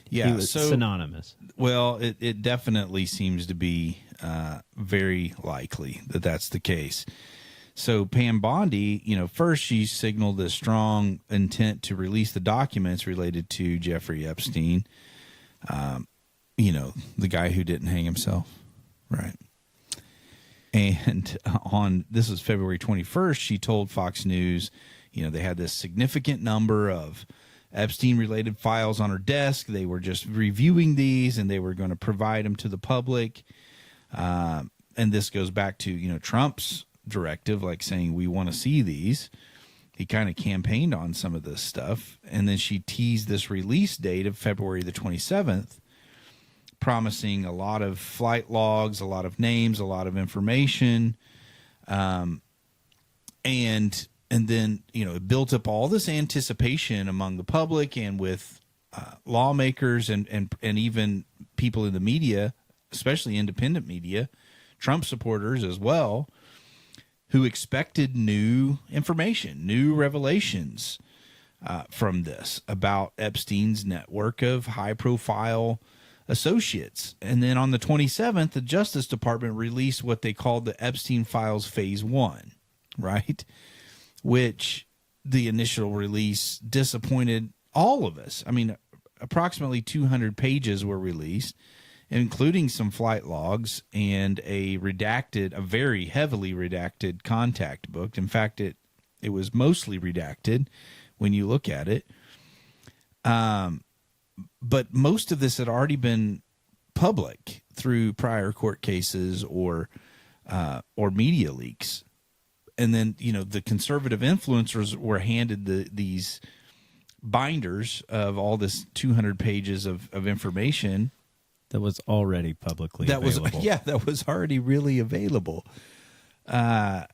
A: Yeah,
D: he was
A: so
D: synonymous.
A: Well, it definitely seems to be very likely that that's the case. So Pam Bondi, first she signaled a strong intent to release the documents related to Jeffrey Epstein, the guy who didn't hang himself, right? And this was February 21st, she told Fox News, they had this significant number of Epstein-related files on her desk. They were just reviewing these, and they were going to provide them to the public. And this goes back to, Trump's directive, like saying, we want to see these. He kind of campaigned on some of this stuff. And then she teased this release date of February the 27th, promising a lot of flight logs, a lot of names, a lot of information. And then, it built up all this anticipation among the public and with lawmakers and even people in the media, especially independent media, Trump supporters as well, who expected new information, new revelations from this about Epstein's network of high-profile associates. And then on the 27th, the Justice Department released what they called the Epstein Files Phase 1, right? Which the initial release disappointed all of us. I mean, approximately 200 pages were released, including some flight logs and a very heavily redacted contact book. In fact, it was mostly redacted when you look at it. But most of this had already been public through prior court cases or media leaks. And then, the conservative influencers were handed these binders of all this 200 pages of information.
D: That was already publicly available.
A: That was already really available. And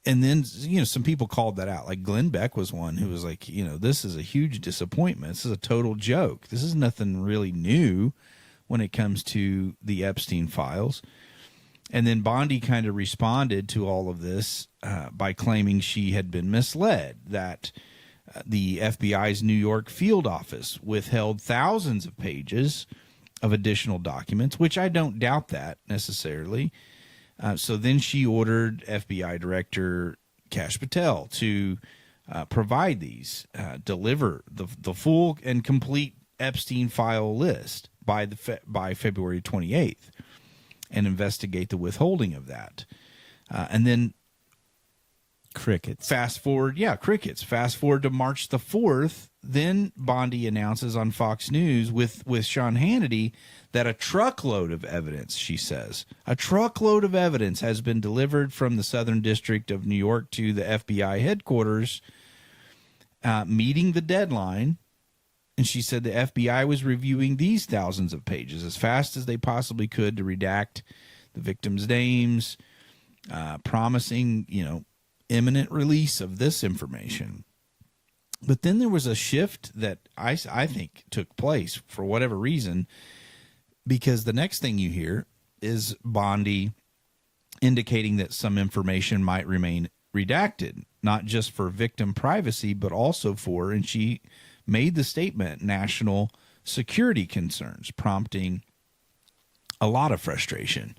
A: then, some people called that out. Like Glenn Beck was one who was like, this is a huge disappointment. This is a total joke. This is nothing really new when it comes to the Epstein files. And then Bondi kind of responded to all of this by claiming she had been misled, that the FBI's New York field office withheld thousands of pages of additional documents, which I don't doubt that necessarily. So then she ordered FBI Director Kash Patel to provide these, deliver the full and complete Epstein file list by February 28th. And investigate the withholding of that. And then
D: crickets.
A: Fast forward to March the 4th. Then Bondi announces on Fox News with Sean Hannity that a truckload of evidence, she says, has been delivered from the Southern District of New York to the FBI headquarters, meeting the deadline. And she said the FBI was reviewing these thousands of pages as fast as they possibly could to redact the victims' names, promising, imminent release of this information. But then there was a shift that I think took place for whatever reason, because the next thing you hear is Bondi indicating that some information might remain redacted, not just for victim privacy, but also for, and she made the statement, national security concerns, prompting a lot of frustration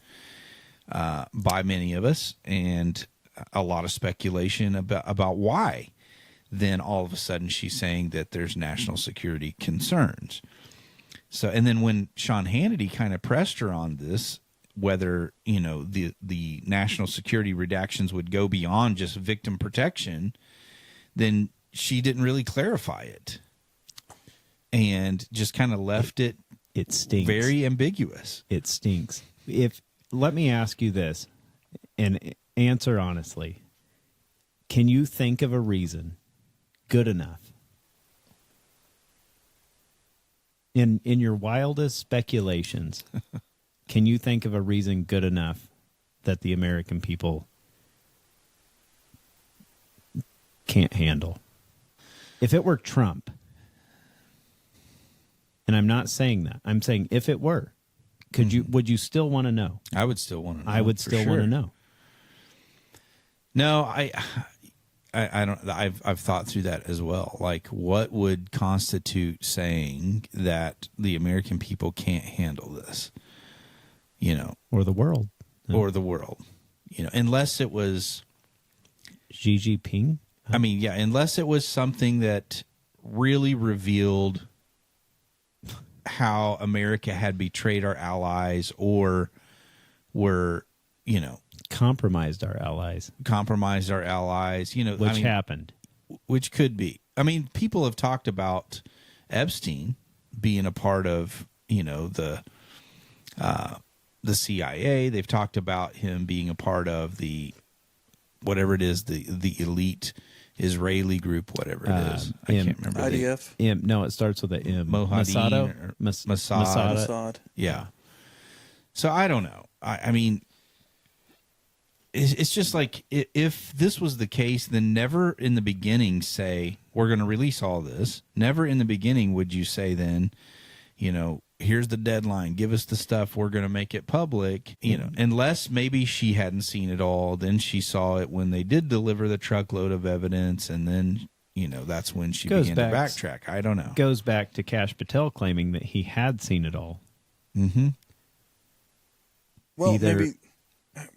A: by many of us and a lot of speculation about why. Then all of a sudden she's saying that there's national security concerns. So, and then when Sean Hannity kind of pressed her on this, whether, the national security redactions would go beyond just victim protection, then she didn't really clarify it. And just kind of left it.
D: It stinks.
A: Very ambiguous.
D: It stinks. Let me ask you this, and answer honestly. Can you think of a reason good enough in your wildest speculations? Can you think of a reason good enough that the American people can't handle? If it were Trump, And I'm not saying that. I'm saying if it were, would you still want to know?
A: I would still want to know.
D: I would still want to know.
A: No, I don't. I've thought through that as well. Like, what would constitute saying that the American people can't handle this?
D: Or the world,
A: unless it was
D: Xi Jinping.
A: I mean, yeah, unless it was something that really revealed how America had betrayed our allies or were,
D: compromised our allies.
A: Which
D: happened.
A: Which could be. I mean, people have talked about Epstein being a part of, the CIA. They've talked about him being a part of the whatever it is, the elite Israeli group, whatever it is. I can't remember.
F: IDF?
D: No, it starts with an M.
A: Mossad.
F: Mossad.
A: Yeah. So I don't know. I mean, it's just like, if this was the case, then never in the beginning say, we're going to release all this. Never in the beginning would you say then, here's the deadline, give us the stuff, we're going to make it public, unless maybe she hadn't seen it all. Then she saw it when they did deliver the truckload of evidence, and then, that's when she began to backtrack. I don't know.
D: Goes back to Kash Patel claiming that he had seen it all.
A: Mm-hmm.
F: Well, maybe,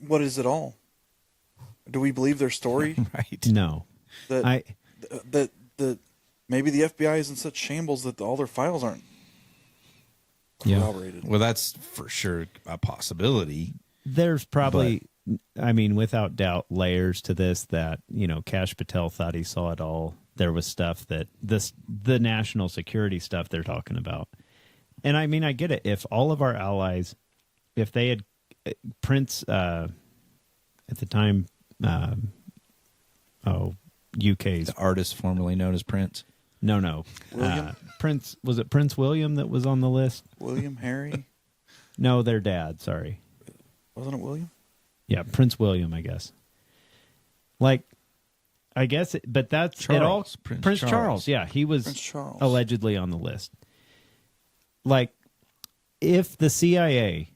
F: what is it all? Do we believe their story?
A: Right.
D: No.
F: That maybe the FBI is in such shambles that all their files aren't corroborated.
A: Well, that's for sure a possibility.
D: There's probably, without doubt, layers to this that, Kash Patel thought he saw it all. There was stuff that the national security stuff they're talking about. And I get it. If all of our allies, if they had Prince, at the time, UK's
A: the artist formerly known as Prince.
D: No. Prince, was it Prince William that was on the list?
F: William, Harry?
D: No, their dad, sorry.
F: Wasn't it William?
D: Yeah, Prince William, I guess. But that's
A: Charles,
D: it all.
A: Prince
D: Charles. Yeah, he was allegedly on the list. If the CIA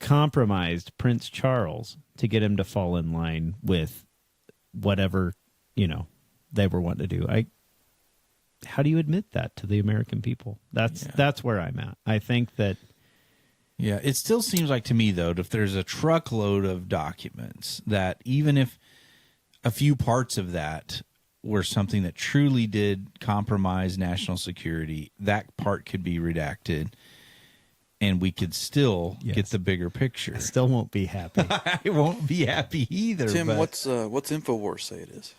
D: compromised Prince Charles to get him to fall in line with whatever, they were wanting to do, how do you admit that to the American people? That's where I'm at. I think that.
A: Yeah, it still seems like to me, though, if there's a truckload of documents, that even if a few parts of that were something that truly did compromise national security, that part could be redacted, and we could still get the bigger picture.
D: I still won't be happy.
A: I won't be happy either.
F: Tim, what's InfoWars say it is?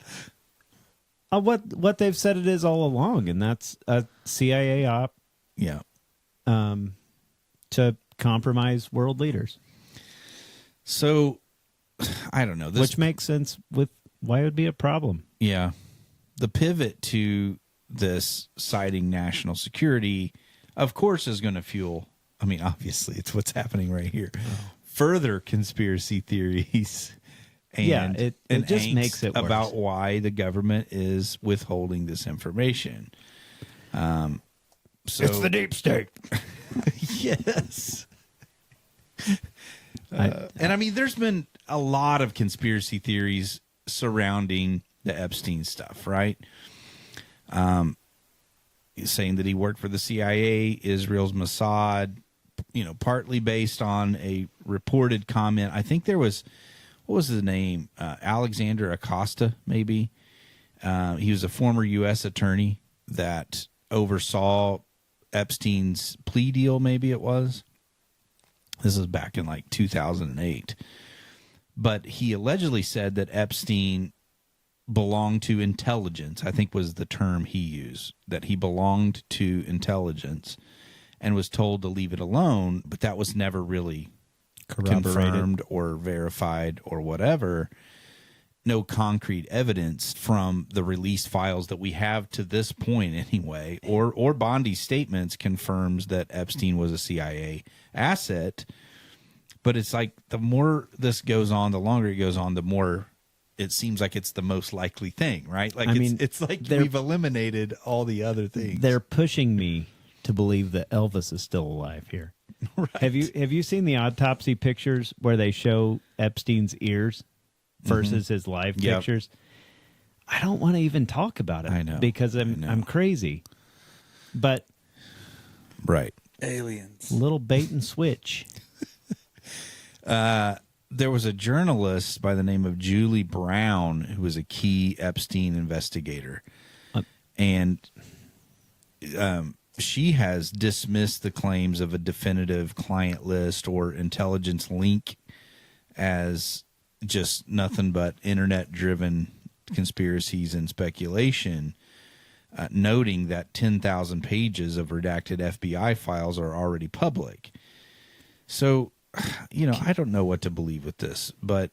D: What they've said it is all along, and that's a CIA op.
A: Yeah.
D: To compromise world leaders.
A: So, I don't know.
D: Which makes sense with why it would be a problem.
A: Yeah. The pivot to this citing national security, of course, is going to fuel, obviously, it's what's happening right here. Further conspiracy theories. And
D: it just makes it worse.
A: About why the government is withholding this information.
D: It's the deep state.
A: Yes. There's been a lot of conspiracy theories surrounding the Epstein stuff, right? Saying that he worked for the CIA, Israel's Mossad, partly based on a reported comment. I think there was, what was his name? Alexander Acosta, maybe. He was a former U.S. attorney that oversaw Epstein's plea deal, maybe it was. This is back in 2008. But he allegedly said that Epstein belonged to intelligence, I think was the term he used, that he belonged to intelligence and was told to leave it alone, but that was never really confirmed or verified or whatever. No concrete evidence from the released files that we have to this point anyway, or Bondi's statements confirms that Epstein was a CIA asset. But it's like the more this goes on, the longer it goes on, the more it seems like it's the most likely thing, right? Like it's like we've eliminated all the other things.
D: They're pushing me to believe that Elvis is still alive here.
A: Right.
D: Have you seen the autopsy pictures where they show Epstein's ears versus his live
A: Yep.
D: pictures? I don't want to even talk about it.
A: I know.
D: Because I'm crazy. But
A: Right.
F: Aliens.
D: little bait and switch.
A: There was a journalist by the name of Julie Brown who was a key Epstein investigator. And she has dismissed the claims of a definitive client list or intelligence link as just nothing but internet-driven conspiracies and speculation, noting that 10,000 pages of redacted FBI files are already public. So, I don't know what to believe with this, but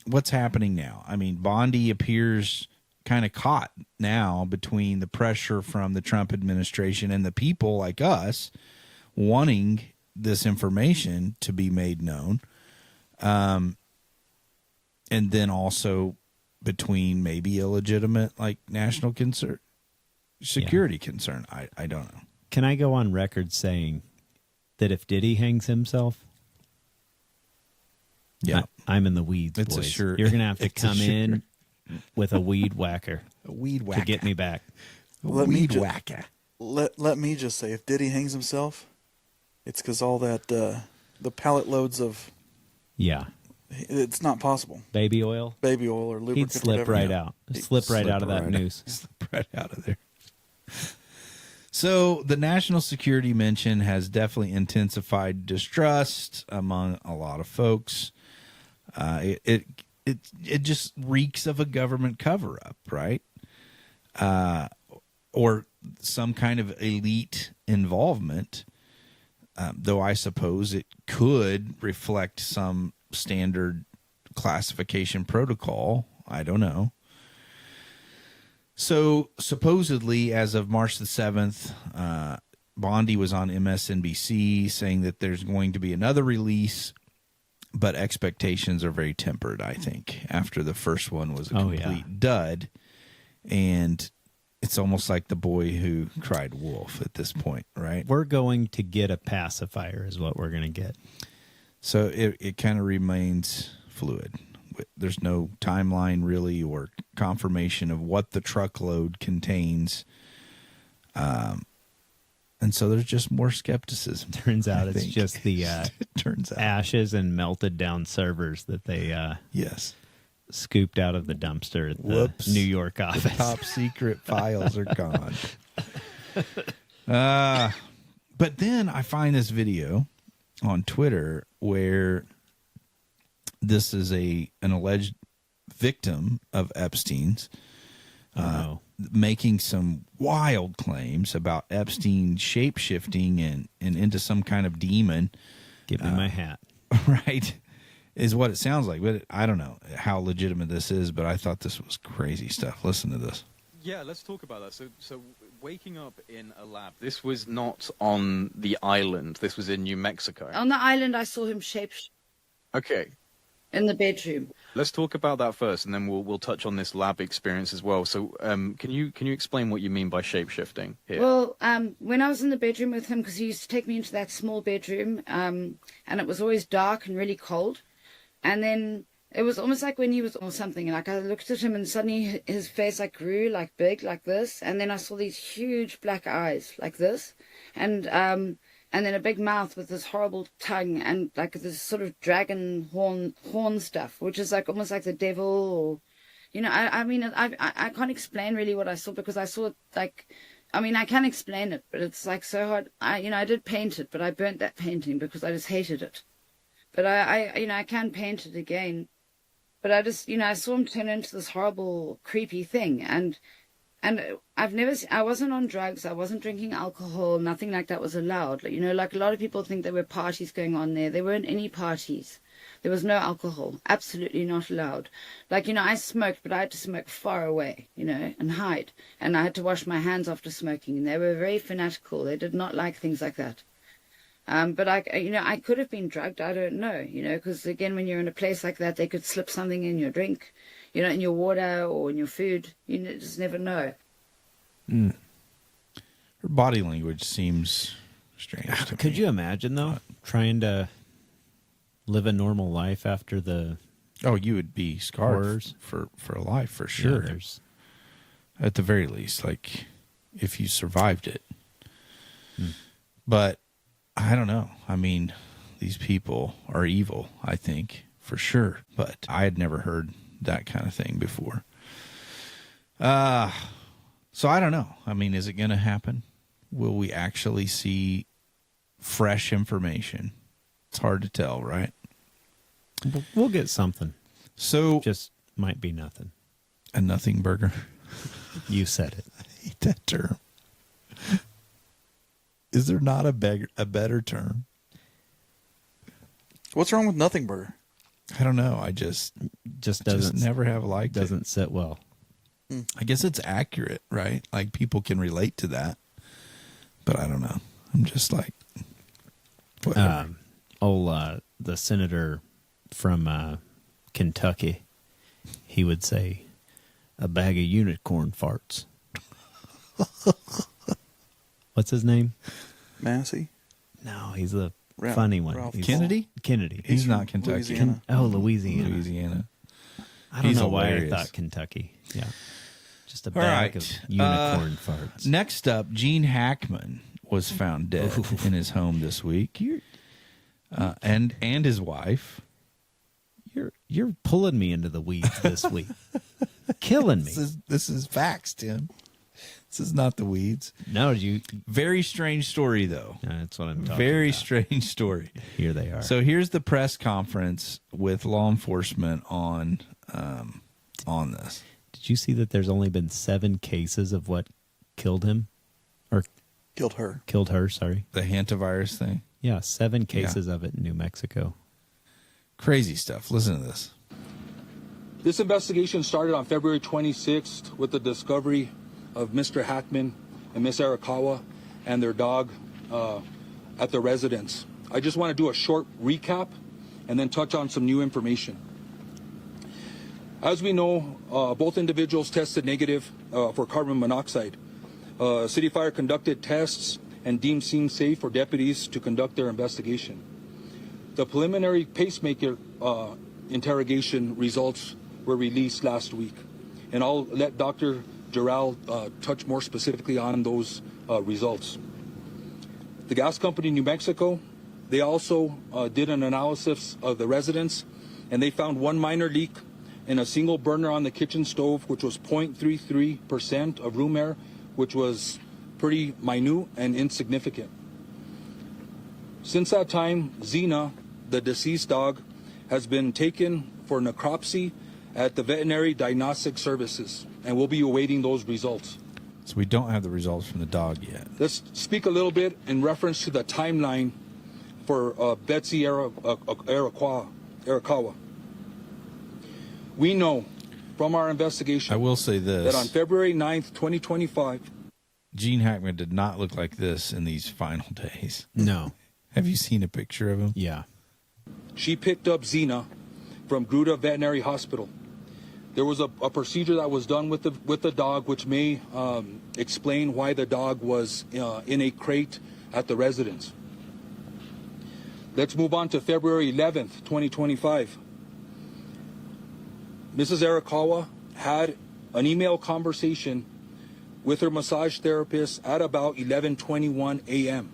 A: what's happening now? I mean, Bondi appears kind of caught now between the pressure from the Trump administration and the people like us wanting this information to be made known. And then also between maybe illegitimate like national concern, security concern. I don't know.
D: Can I go on record saying that if Diddy hangs himself, I'm in the weeds,
A: It's a
D: boys.
A: sure-
D: You're going to have to
A: it's a
D: come
A: sure.
D: in with a weed whacker.
A: A weed
D: To
A: whacker.
D: get me back.
F: Let me
A: Weed
F: ju-
A: whacker.
F: Let me just say, if Diddy hangs himself, it's because all that the pallet loads of
D: Yeah.
F: it's not possible.
D: Baby oil.
F: Baby oil or lubricant.
D: He'd slip
F: whatever.
D: right out. Slip right out of that noose.
A: Slip right out of there. So the national security mention has definitely intensified distrust among a lot of folks. It just reeks of a government cover up, right? Or some kind of elite involvement. Though I suppose it could reflect some standard classification protocol. I don't know. So supposedly, as of March the 7th, Bondi was on MSNBC saying that there's going to be another release, but expectations are very tempered, I think, after the first one was a complete dud. And it's almost like the boy who cried wolf at this point, right?
D: We're going to get a pacifier is what we're going to get.
A: So it kind of remains fluid. There's no timeline really or confirmation of what the truckload contains. And so there's just more skepticism.
D: Turns out it's just the
A: turns out.
D: ashes and melted down servers that they
A: yes
D: scooped out of the dumpster at the
A: Whoops.
D: New York office.
A: The top secret files are gone. But then I find this video on Twitter where this is an alleged victim of Epstein's making some wild claims about Epstein shape-shifting and into some kind of demon.
D: Give me my hat.
A: Right. Is what it sounds like. But I don't know how legitimate this is, but I thought this was crazy stuff. Listen to this.
O: Yeah, let's talk about that. So waking up in a lab, this was not on the island. This was in New Mexico.
P: On the island, I saw him
O: Okay.
P: in the bedroom.
O: Let's talk about that first, and then we'll touch on this lab experience as well. So, can you explain what you mean by shape-shifting here?
P: Well, when I was in the bedroom with him, because he used to take me into that small bedroom, and it was always dark and really cold, and then it was almost like when he was or something. Like I looked at him, and suddenly his face like grew like big like this, and then I saw these huge black eyes like this, and then a big mouth with this horrible tongue and like this sort of dragon horn stuff, which is like almost like the devil, or, you know, I can't explain really what I saw, because I saw it like, I mean, I can explain it, but it's like so hard. I did paint it, but I burnt that painting because I just hated it. But I can paint it again. But I just, I saw him turn into this horrible, creepy thing. And I wasn't on drugs, I wasn't drinking alcohol, nothing like that was allowed. Like, like a lot of people think there were parties going on there. There weren't any parties. There was no alcohol, absolutely not allowed. Like, I smoked, but I had to smoke far away, and hide. And I had to wash my hands after smoking. And they were very fanatical. They did not like things like that. But I could have been drugged. I don't know, because again, when you're in a place like that, they could slip something in your drink, in your water or in your food. You just never know.
A: Her body language seems strange to
D: Could
A: me.
D: you imagine, though, trying to live a normal life after the...
A: Oh, you would be scarred
D: horrors?
A: for a life, for sure.
D: Yeah,
A: at the very least, like, if you survived it. But, I don't know. I mean, these people are evil, I think, for sure. But I had never heard that kind of thing before. So I don't know. I mean, is it going to happen? Will we actually see fresh information? It's hard to tell, right?
D: We'll get something.
A: So
D: just might be nothing.
A: A nothing burger.
D: You said it.
A: I hate that term. Is there not a better term?
F: What's wrong with nothing burger?
A: I don't know. I just never have liked it.
D: Doesn't sit well.
A: I guess it's accurate, right? Like people can relate to that. But I don't know. I'm just like, whatever.
D: The senator from Kentucky, he would say, a bag of unicorn farts. What's his name?
F: Massey?
D: No, he's the funny one. He's
A: Kennedy?
D: Kennedy.
A: He's not Kentucky.
F: Louisiana.
D: Louisiana.
A: Louisiana.
D: I don't
A: He's
D: know why
A: hilarious.
D: I thought Kentucky. Yeah. Just a
A: All
D: bag
A: right.
D: of unicorn farts.
A: Next up, Gene Hackman was found dead in his home this week. And his wife.
D: You're pulling me into the weeds this week. Killing me.
A: This is facts, Tim. This is not the weeds.
D: No, you.
A: Very strange story, though.
D: That's what I'm talking
A: Very
D: about.
A: strange story.
D: Here they are.
A: So here's the press conference with law enforcement on this.
D: Did you see that there's only been 7 cases of what killed him? Or
F: killed her.
D: Killed her, sorry.
A: The hantavirus thing?
D: Yeah, 7 cases of it in New Mexico.
A: Crazy stuff. Listen to this.
Q: This investigation started on February 26th with the discovery of Mr. Hackman and Miss Arakawa and their dog at the residence. I just want to do a short recap and then touch on some new information. As we know, both individuals tested negative for carbon monoxide. City Fire conducted tests and deemed scene safe for deputies to conduct their investigation. The preliminary pacemaker interrogation results were released last week, and I'll let Dr. Giral touch more specifically on those results. The gas company in New Mexico, they also did an analysis of the residence, and they found one minor leak in a single burner on the kitchen stove, which was 0.33% of room air, which was pretty minute and insignificant. Since that time, Xena, the deceased dog, has been taken for necropsy at the Veterinary Diagnostic Services, and we'll be awaiting those results.
A: So we don't have the results from the dog yet.
Q: Let's speak a little bit in reference to the timeline for Betsy Arakawa. We know from our investigation,
A: I will say this,
Q: that on February 9th, 2025,
A: Gene Hackman did not look like this in these final days.
D: No.
A: Have you seen a picture of him?
D: Yeah.
Q: she picked up Xena from Gruta Veterinary Hospital. There was a procedure that was done with the dog, which may explain why the dog was in a crate at the residence. Let's move on to February 11th, 2025. Mrs. Arakawa had an email conversation with her massage therapist at about 11:21 a.m.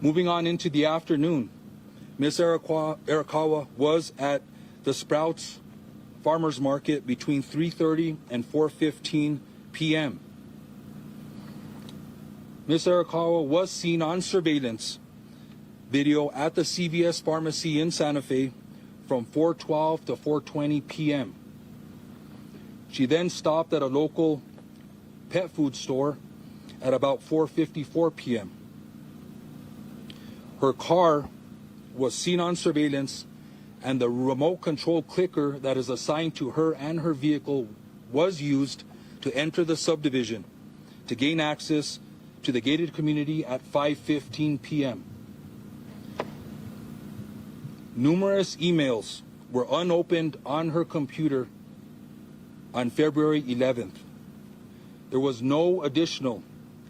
Q: Moving on into the afternoon, Ms. Arakawa was at the Sprouts Farmers Market between 3:30 and 4:15 p.m. Ms. Arakawa was seen on surveillance video at the CVS pharmacy in Santa Fe from 4:12 to 4:20 p.m. She then stopped at a local pet food store at about 4:54 p.m. Her car was seen on surveillance, and the remote control clicker that is assigned to her and her vehicle was used to enter the subdivision to gain access to the gated community at 5:15 p.m. Numerous emails were unopened on her computer on February 11th. There was no additional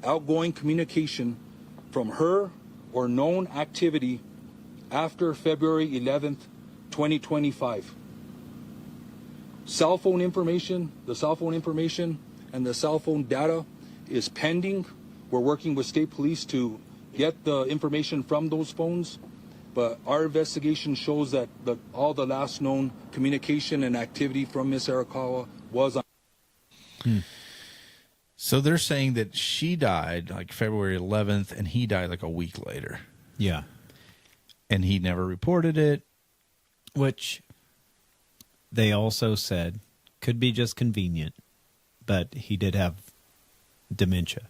Q: outgoing communication from her or known activity after February 11th, 2025. Cell phone information, the cell phone information and the cell phone data is pending. We're working with state police to get the information from those phones, but our investigation shows that all the last known communication and activity from Ms. Arakawa was on.
A: So they're saying that she died like February 11th and he died like a week later.
D: Yeah.
A: And he never reported it.
D: Which they also said could be just convenient, but he did have dementia.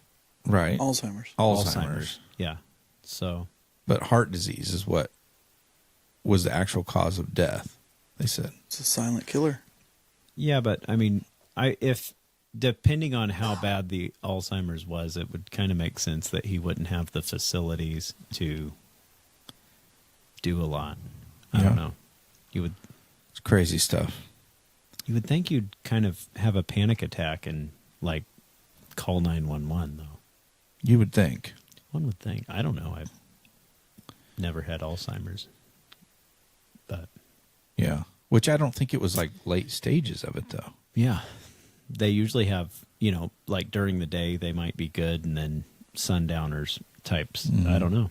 A: Right.
F: Alzheimer's.
D: Yeah. So.
A: But heart disease is what was the actual cause of death, they said.
F: It's a silent killer.
D: Yeah, but I mean, if depending on how bad the Alzheimer's was, it would kind of make sense that he wouldn't have the facilities to do a lot. I don't know.
A: It's crazy stuff.
D: You would think you'd kind of have a panic attack and like call 911 though.
A: You would think.
D: One would think. I don't know. I've never had Alzheimer's. But
A: yeah, which I don't think it was like late stages of it though.
D: Yeah. They usually have, like during the day they might be good and then sundowners types. I don't know.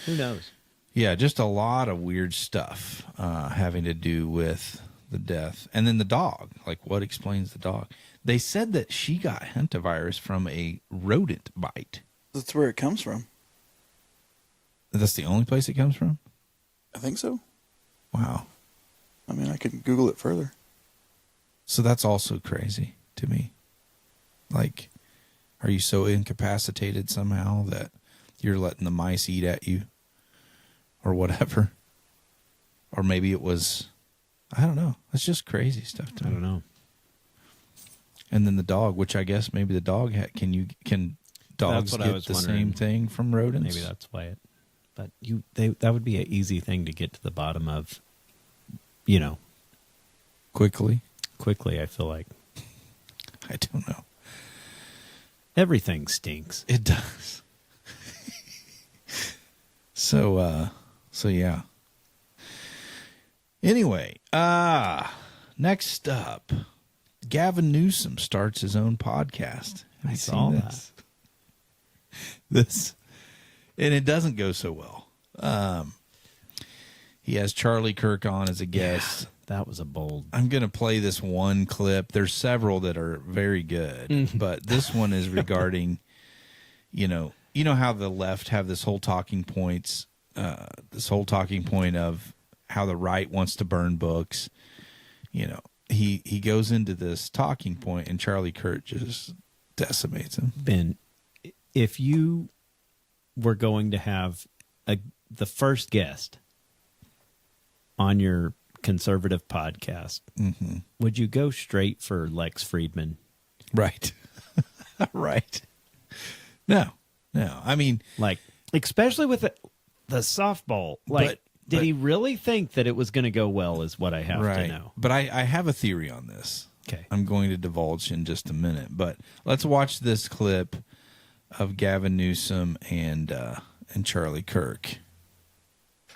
D: Who knows?
A: Yeah, just a lot of weird stuff having to do with the death. And then the dog. Like, what explains the dog? They said that she got hantavirus from a rodent bite.
F: That's where it comes from.
A: That's the only place it comes from?
F: I think so.
A: Wow.
F: I mean, I could Google it further.
A: So that's also crazy to me. Like, are you so incapacitated somehow that you're letting the mice eat at you? Or whatever. Or maybe it was, I don't know. It's just crazy stuff to me.
D: I don't know.
A: And then the dog, which I guess maybe the dog can dogs get the same thing from rodents?
D: Maybe that's why it. But that would be an easy thing to get to the bottom of,
A: Quickly?
D: Quickly, I feel like.
A: I don't know.
D: Everything stinks.
A: It does. So yeah. Anyway, next up, Gavin Newsom starts his own podcast.
D: I saw that.
A: This, and it doesn't go so well. He has Charlie Kirk on as a guest.
D: Yeah, that was a bold.
A: I'm going to play this one clip. There's several that are very good, but this one is regarding, you know how the left have this whole talking point of how the right wants to burn books. He goes into this talking point, and Charlie Kirk just decimates him.
D: Ben, if you were going to have the first guest on your conservative podcast, would you go straight for Lex Friedman?
A: Right. Right. No. I mean,
D: like, especially with the softball. Like, did he really think that it was going to go well is what I have to know.
A: But I have a theory on this.
D: Okay.
A: I'm going to divulge in just a minute. But let's watch this clip of Gavin Newsom and Charlie Kirk.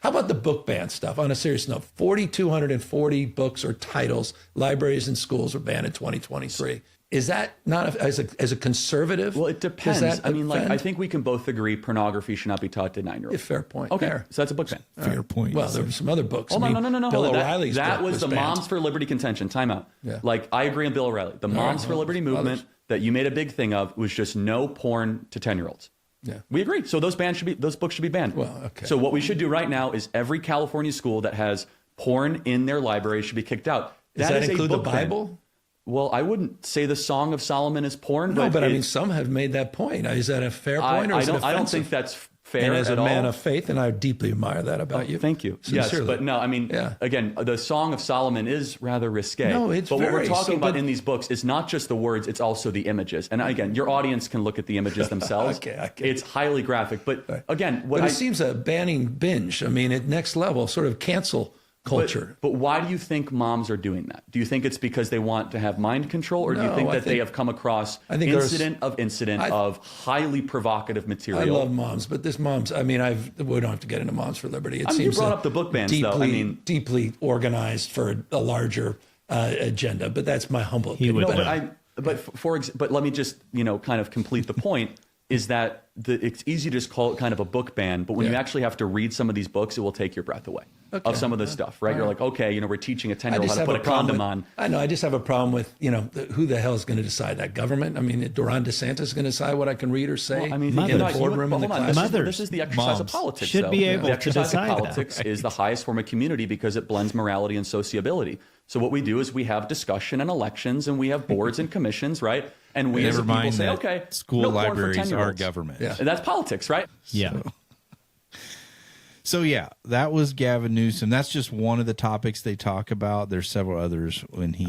R: How about the book ban stuff? On a serious note, 4,240 books or titles, libraries and schools were banned in 2023. Is that not, as a conservative?
S: Well, it depends. I think we can both agree pornography should not be taught to 9-year-olds.
R: Fair point.
S: Okay,
R: Fair.
S: so that's a book ban.
A: Fair point.
R: Well, there were some other books.
S: Hold on, no.
R: Bill O'Reilly's
S: that
R: book
S: was the
R: banned.
S: Moms for Liberty contention. Time out.
R: Yeah.
S: Like, I agree on Bill O'Reilly. The Moms for Liberty movement that you made a big thing of was just no porn to 10-year-olds.
R: Yeah.
S: We agree. So those books should be banned.
R: Well, okay.
S: So what we should do right now is every California school that has porn in their library should be kicked out.
R: Does that
S: is
R: include
S: a
R: the
S: book
R: Bible?
S: Ban. Well, I wouldn't say the Song of Solomon is porn.
R: No, but I mean, some have made that point. Is that a fair point, or is it offensive?
S: I don't think that's fair
R: and as
S: at
R: a man
S: all.
R: of faith, and I deeply admire that about you.
S: Thank you.
R: Sincerely.
S: Yes, but no, I mean, again, the Song of Solomon is rather risque.
R: No, it's
S: but what we're
R: very,
S: talking about
R: but-
S: in these books is not just the words, it's also the images. And again, your audience can look at the images themselves.
R: Okay.
S: It's highly graphic. But again,
R: But it seems a banning binge. I mean, at next level, sort of cancel culture.
S: But why do you think moms are doing that? Do you think it's because they want to have mind control, or do you think that they have come across incident of highly provocative material?
R: I love moms, but this moms, I mean, we don't have to get into Moms for Liberty. It seems
S: you brought up the book bans,
R: deeply,
S: though. I mean,
R: deeply organized for a larger agenda, but that's my humble opinion.
S: But let me just, kind of complete the point. Is that it's easy to just call it kind of a book ban, but when you actually have to read some of these books, it will take your breath away of some of this stuff, right? You're like, okay, we're teaching a 10-year-old how to put a condom on.
R: I know. I just have a problem with, who the hell is going to decide that? Government? I mean, Ron DeSantis is going to decide what I can read or say in the boardroom, in the classroom.
S: This is the exercise of politics.
D: Should be able
S: the exercise
D: to decide
S: of politics
D: that.
S: is the highest form of community because it blends morality and sociability. So what we do is we have discussion and elections, and we have boards and commissions, right? And we as a people say, okay,
A: school
S: no porn for
A: libraries
S: 10-year-olds.
A: are government.
S: Yeah. And that's politics, right?
D: Yeah.
A: So yeah, that was Gavin Newsom. That's just one of the topics they talk about. There's several others when he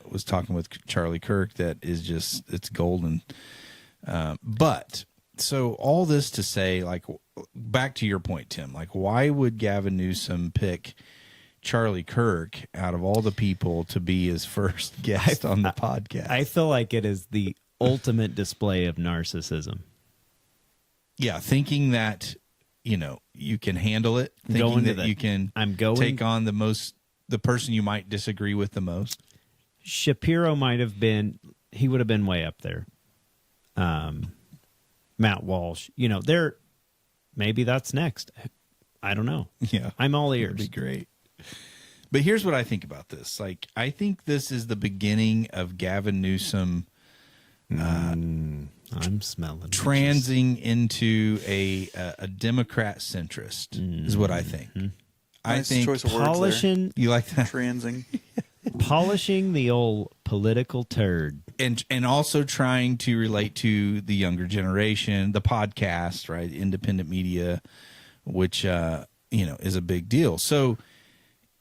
A: was talking with Charlie Kirk that is just, it's golden. But so all this to say, like, back to your point, Tim, like, why would Gavin Newsom pick Charlie Kirk out of all the people to be his first guest on the podcast?
D: I feel like it is the ultimate display of narcissism.
A: Yeah, thinking that, you can handle it, thinking that you can take on the person you might disagree with the most.
D: Shapiro might have been, he would have been way up there. Matt Walsh, maybe that's next. I don't know.
A: Yeah.
D: I'm all ears.
A: That'd be great. But here's what I think about this. Like, I think this is the beginning of Gavin Newsom
D: I'm smelling
A: transing into a Democrat centrist is what I think. I
F: Nice
A: think
F: choice of words
D: polishing.
A: You like that?
F: Transing.
D: Polishing the old political turd.
A: And also trying to relate to the younger generation, the podcast, right? Independent media, which is a big deal. So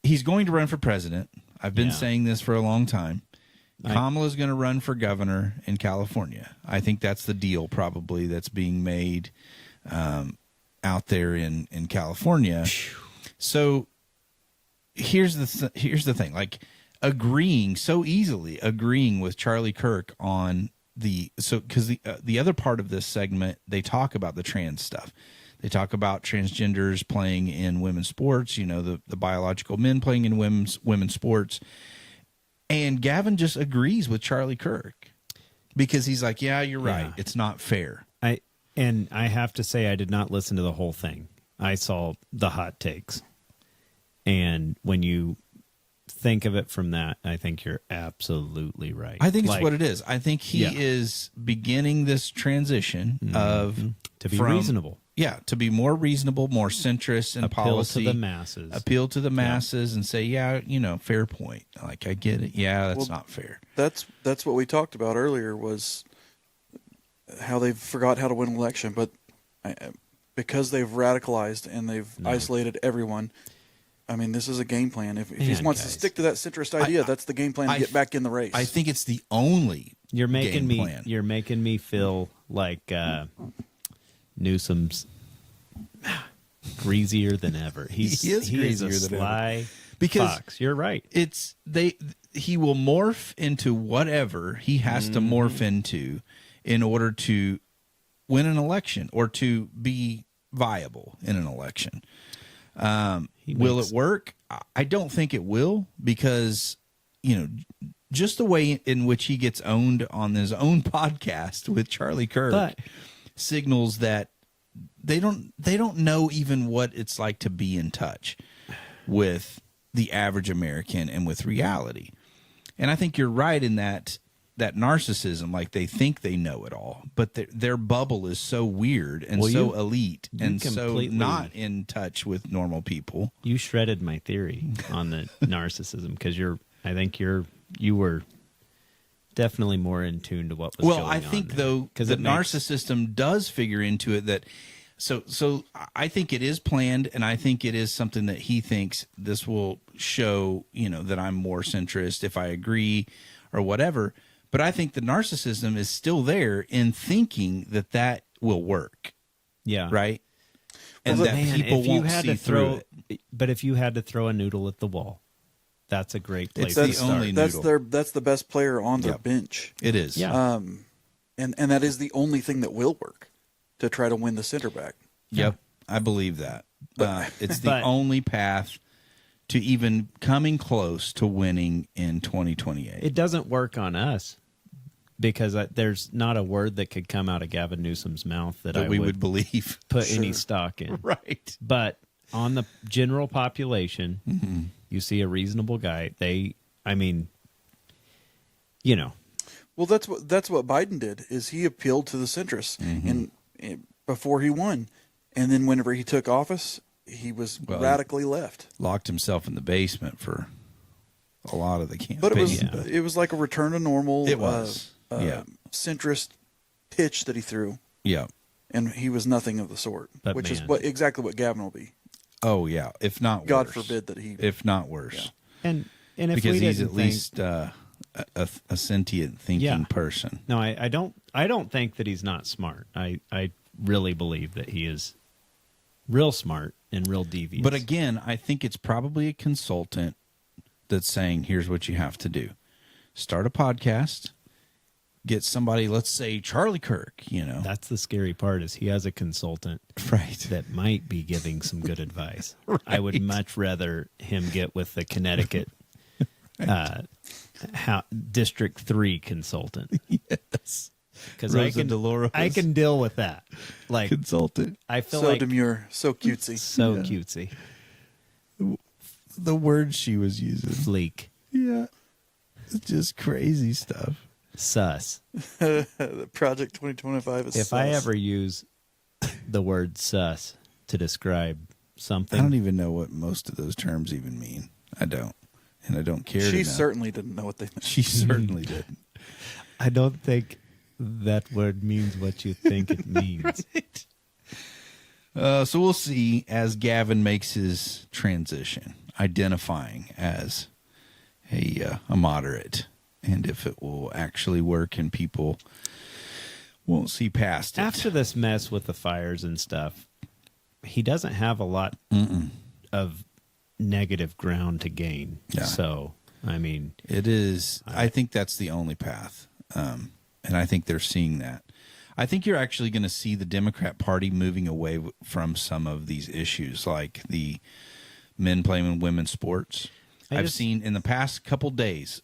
A: he's going to run for president. I've been saying this for a long time. Kamala's going to run for governor in California. I think that's the deal probably that's being made out there in California. So here's the thing. Like, agreeing with Charlie Kirk on because the other part of this segment, they talk about the trans stuff. They talk about transgenders playing in women's sports, the biological men playing in women's sports. And Gavin just agrees with Charlie Kirk because he's like, yeah, you're right. It's not fair.
D: I have to say, I did not listen to the whole thing. I saw the hot takes. And when you think of it from that, I think you're absolutely right.
A: I think it's what it is. I think he is beginning this transition of
D: to be reasonable.
A: Yeah, to be more reasonable, more centrist in policy.
D: Appeal to the masses.
A: Appeal to the masses and say, fair point. Like, I get it. Yeah, that's not fair.
F: That's what we talked about earlier was how they forgot how to win an election. But because they've radicalized and they've isolated everyone, I mean, this is a game plan. If he wants to stick to that centrist idea, that's the game plan to get back in the race.
A: I think it's the only
D: You're making
A: game plan.
D: You're making me feel like Newsom's greasier than ever. He is
A: greasier
D: a
A: than
D: sly
A: ever. Because
D: fox. You're right.
A: He will morph into whatever he has to morph into in order to win an election or to be viable in an election. Will it work? I don't think it will because, just the way in which he gets owned on his own podcast with Charlie Kirk signals that they don't know even what it's like to be in touch with the average American and with reality. And I think you're right in that narcissism, like they think they know it all, but their bubble is so weird and elite and so not in touch with normal people.
D: You shredded my theory on the narcissism because I think you were definitely more in tune to what was going on.
A: Well, I think though, because the narcissism does figure into it that. So I think it is planned, and I think it is something that he thinks this will show, that I'm more centrist if I agree or whatever. But I think the narcissism is still there in thinking that will work.
D: Yeah.
A: Right? and that people
D: if you
A: won't
D: had
A: see
D: to
A: through it.
D: But if you had to throw a noodle at the wall, that's a great place
A: It's
D: to
A: the
D: start.
A: only
F: That's the best player on their bench.
A: It is.
D: Yeah.
F: And that is the only thing that will work to try to win the center back.
A: Yep, I believe that. It's the only path to even coming close to winning in 2028.
D: It doesn't work on us because there's not a word that could come out of Gavin Newsom's mouth that I
A: we would believe.
D: put any stock in.
A: Right.
D: But on the general population,
A: Mm-hmm.
D: you see a reasonable guy.
F: Well, that's what Biden did. Is he appealed to the centrists and before he won, and then whenever he took office, he was radically left.
A: Locked himself in the basement for a lot of the campaign.
F: But it was like a return to normal.
A: It was.
F: Centrist pitch that he threw.
A: Yeah.
F: And he was nothing of the sort,
D: But
F: which is
D: man.
F: exactly what Gavin will be.
A: Oh yeah, if not
F: God
A: worse.
F: forbid that he.
A: If not worse.
D: And if
A: because
D: we
A: he's
D: didn't
A: at least a sentient thinking person.
D: No, I don't think that he's not smart. I really believe that he is real smart and real devious.
A: But again, I think it's probably a consultant that's saying, here's what you have to do. Start a podcast, get somebody, let's say Charlie Kirk,
D: That's the scary part is he has a consultant that might be giving some good advice.
A: Right.
D: I would much rather him get with the Connecticut District 3 consultant.
A: Yes.
D: Because
A: Rosa DeLauro
D: I can deal with that. Like
A: consultant.
D: I feel
F: so
D: like
F: demure, so cutesy.
D: So cutesy.
A: The word she was using.
D: Fleek.
A: Yeah. It's just crazy stuff.
D: Sus.
F: The Project 2025 is
D: If
F: sus.
D: I ever use the word sus to describe something.
A: I don't even know what most of those terms even mean. I don't. And I don't care to know.
F: She certainly didn't know what they meant.
A: She certainly didn't.
D: I don't think that word means what you think it means.
A: Right. So we'll see as Gavin makes his transition, identifying as a moderate, and if it will actually work and people won't see past it.
D: After this mess with the fires and stuff, he doesn't have a lot of negative ground to gain.
A: Yeah.
D: So, I mean,
A: it is. I think that's the only path. And I think they're seeing that. I think you're actually going to see the Democrat Party moving away from some of these issues, like the men playing women's sports. I've seen in the past couple days,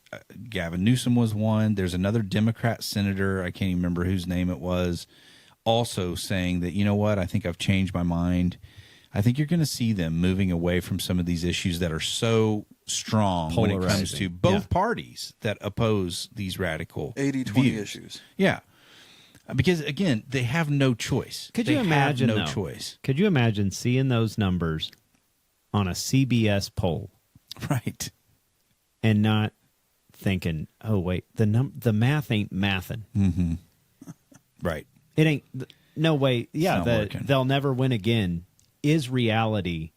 A: Gavin Newsom was one. There's another Democrat senator, I can't even remember whose name it was, also saying that, you know what, I think I've changed my mind. I think you're going to see them moving away from some of these issues that are so strong when it comes to both parties that oppose these radical
F: 80-20 issues.
A: Yeah. Because, again, they have no choice.
D: Could you imagine,
A: no choice.
D: Could you imagine seeing those numbers on a CBS poll?
A: Right.
D: And not thinking, oh, wait, the math ain't mathing.
A: Mm-hmm. Right.
D: It ain't, no way. Yeah,
A: working.
D: they'll never win again is reality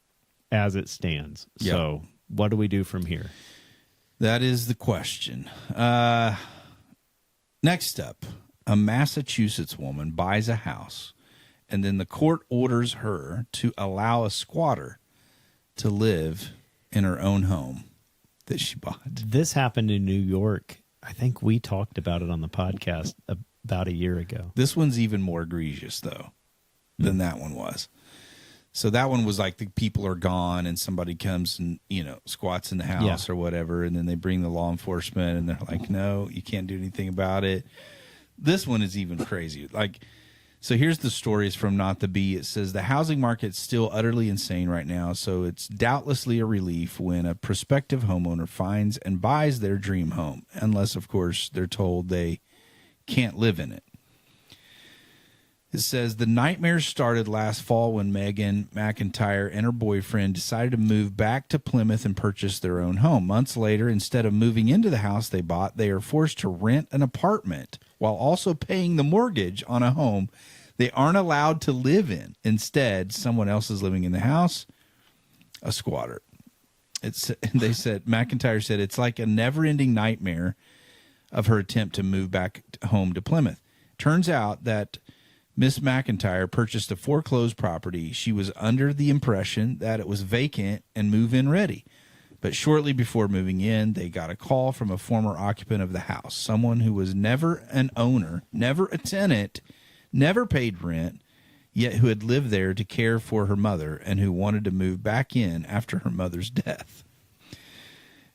D: as it stands.
A: Yeah.
D: So what do we do from here?
A: That is the question. Next up, a Massachusetts woman buys a house, and then the court orders her to allow a squatter to live in her own home that she bought.
D: This happened in New York. I think we talked about it on the podcast about a year ago.
A: This one's even more egregious, though, than that one was. So that one was like the people are gone and somebody comes and, squats in the house or whatever, and then they bring the law enforcement and they're like, no, you can't do anything about it. This one is even crazier. So here's the stories from Not the Bee. It says the housing market's still utterly insane right now, so it's doubtlessly a relief when a prospective homeowner finds and buys their dream home, unless, of course, they're told they can't live in it. It says the nightmare started last fall when Megan McIntyre and her boyfriend decided to move back to Plymouth and purchase their own home. Months later, instead of moving into the house they bought, they are forced to rent an apartment while also paying the mortgage on a home they aren't allowed to live in. Instead, someone else is living in the house, a squatter. McIntyre said it's like a never-ending nightmare of her attempt to move back home to Plymouth. Turns out that Miss McIntyre purchased a foreclosed property. She was under the impression that it was vacant and move-in ready. But shortly before moving in, they got a call from a former occupant of the house, someone who was never an owner, never a tenant, never paid rent, yet who had lived there to care for her mother and who wanted to move back in after her mother's death.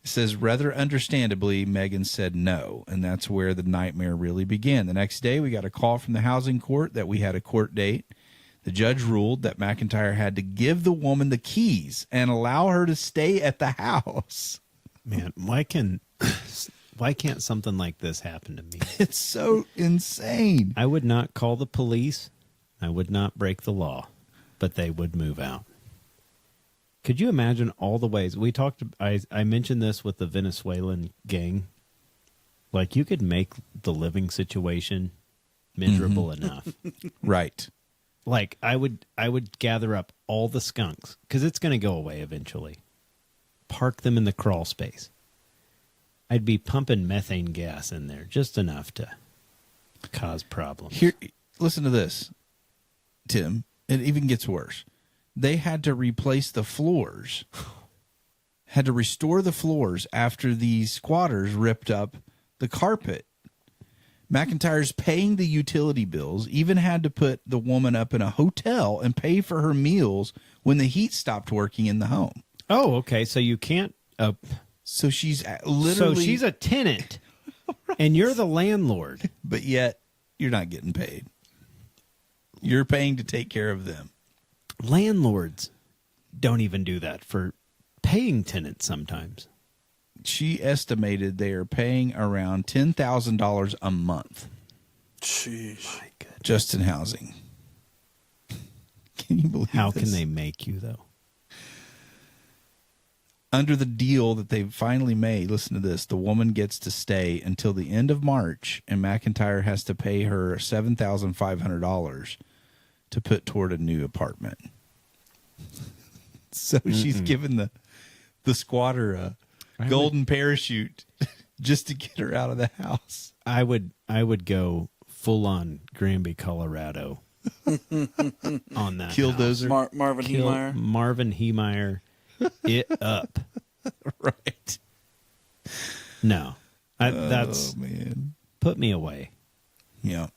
A: It says, rather understandably, Megan said no, and that's where the nightmare really began. The next day, we got a call from the housing court that we had a court date. The judge ruled that McIntyre had to give the woman the keys and allow her to stay at the house.
D: Man, why can't something like this happen to me?
A: It's so insane.
D: I would not call the police. I would not break the law, but they would move out. Could you imagine all the ways we talked? I mentioned this with the Venezuelan gang. Like, you could make the living situation miserable enough.
A: Right.
D: Like, I would gather up all the skunks, because it's going to go away eventually. Park them in the crawl space. I'd be pumping methane gas in there, just enough to cause problems.
A: Here, listen to this, Tim. It even gets worse. They had to replace the floors, had to restore the floors after the squatters ripped up the carpet. McIntyre's paying the utility bills, even had to put the woman up in a hotel and pay for her meals when the heat stopped working in the home.
D: Oh, okay. So you can't...
A: so she's literally...
D: So she's a tenant, and you're the landlord.
A: But yet, you're not getting paid. You're paying to take care of them.
D: Landlords don't even do that for paying tenants sometimes.
A: She estimated they are paying around $10,000 a month.
F: Sheesh.
A: Just in housing. Can you believe
D: How
A: this?
D: can they make you, though?
A: Under the deal that they finally made, listen to this, the woman gets to stay until the end of March, and McIntyre has to pay her $7,500 to put toward a new apartment. So she's given the squatter a golden parachute just to get her out of the house.
D: I would go full on Granby, Colorado on that.
A: Killdozer.
F: Marvin Heemeyer.
D: Marvin Heemeyer it up.
A: Right.
D: No. That's
A: man.
D: Put me away.
A: Yeah.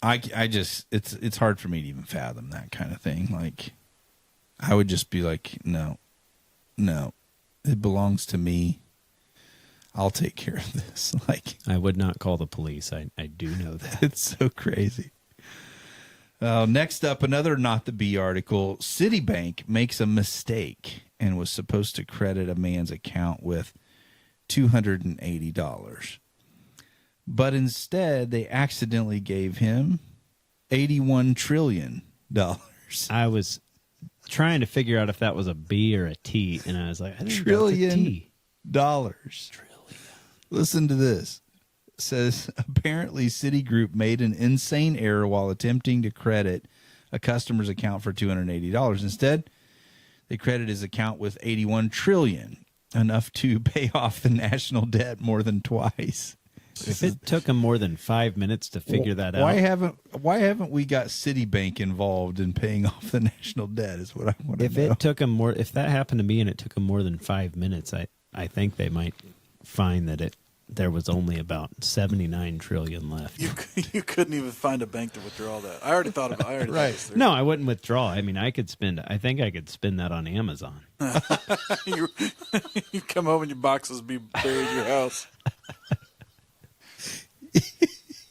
A: I just it's hard for me to even fathom that kind of thing. Like, I would just be like, no, it belongs to me. I'll take care of this. Like,
D: I would not call the police. I do know that.
A: It's so crazy. Next up, another Not the Bee article. Citibank makes a mistake and was supposed to credit a man's account with $280. But instead, they accidentally gave him $81 trillion.
D: I was trying to figure out if that was a B or a T, and I was like, I think
A: $trillion.
D: that's a T.
A: Listen to this. It says, apparently Citigroup made an insane error while attempting to credit a customer's account for $280. Instead, they credited his account with $81 trillion, enough to pay off the national debt more than twice.
D: If it took them more than 5 minutes to figure that out,
A: why haven't we got Citibank involved in paying off the national debt? Is what I want to know.
D: If that happened to me and it took them more than 5 minutes, I think they might find that there was only about 79 trillion left.
F: You couldn't even find a bank to withdraw that. I already thought about it.
A: Right.
D: No, I wouldn't withdraw. I mean, I think I could spend that on Amazon.
F: you come home and your boxes be buried in your house.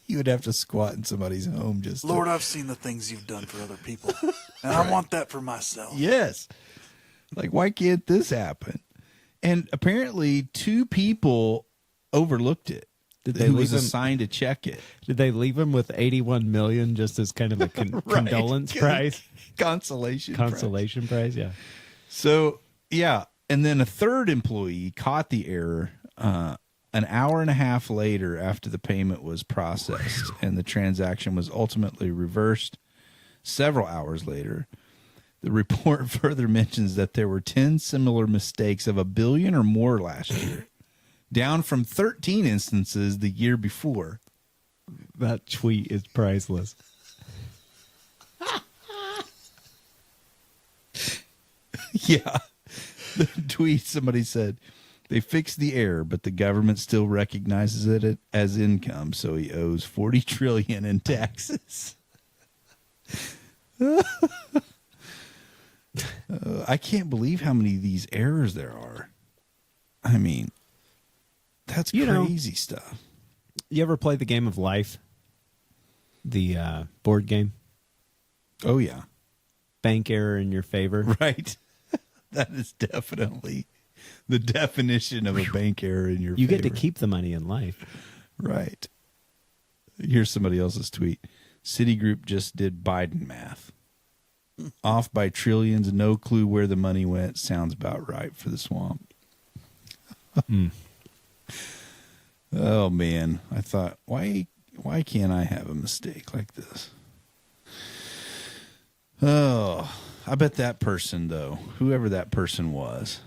A: You would have to squat in somebody's home just
F: Lord, I've seen the things you've done for other people, and I want that for myself.
A: Yes. Like, why can't this happen? And apparently 2 people overlooked it. Who was assigned to check it.
D: Did they leave him with 81 million just as kind of a condolence prize?
A: Consolation
D: prize, yeah.
A: So, yeah. And then a third employee caught the error an hour and a half later after the payment was processed, and the transaction was ultimately reversed several hours later. The report further mentions that there were 10 similar mistakes of $1 billion or more last year, down from 13 instances the year before.
D: That tweet is priceless.
A: Yeah. The tweet, somebody said, they fixed the error, but the government still recognizes it as income, so he owes $40 trillion in taxes. I can't believe how many of these errors there are. I mean, that's crazy stuff.
D: You ever play the game of life? The board game?
A: Oh, yeah.
D: Bank error in your favor.
A: Right. That is definitely the definition of a bank error in your favor.
D: You get to keep the money in life.
A: Right. Here's somebody else's tweet. Citigroup just did Biden math. Off by trillions, no clue where the money went. Sounds about right for the swamp. Oh, man. I thought, why can't I have a mistake like this? Oh, I bet that person, though, whoever that person was,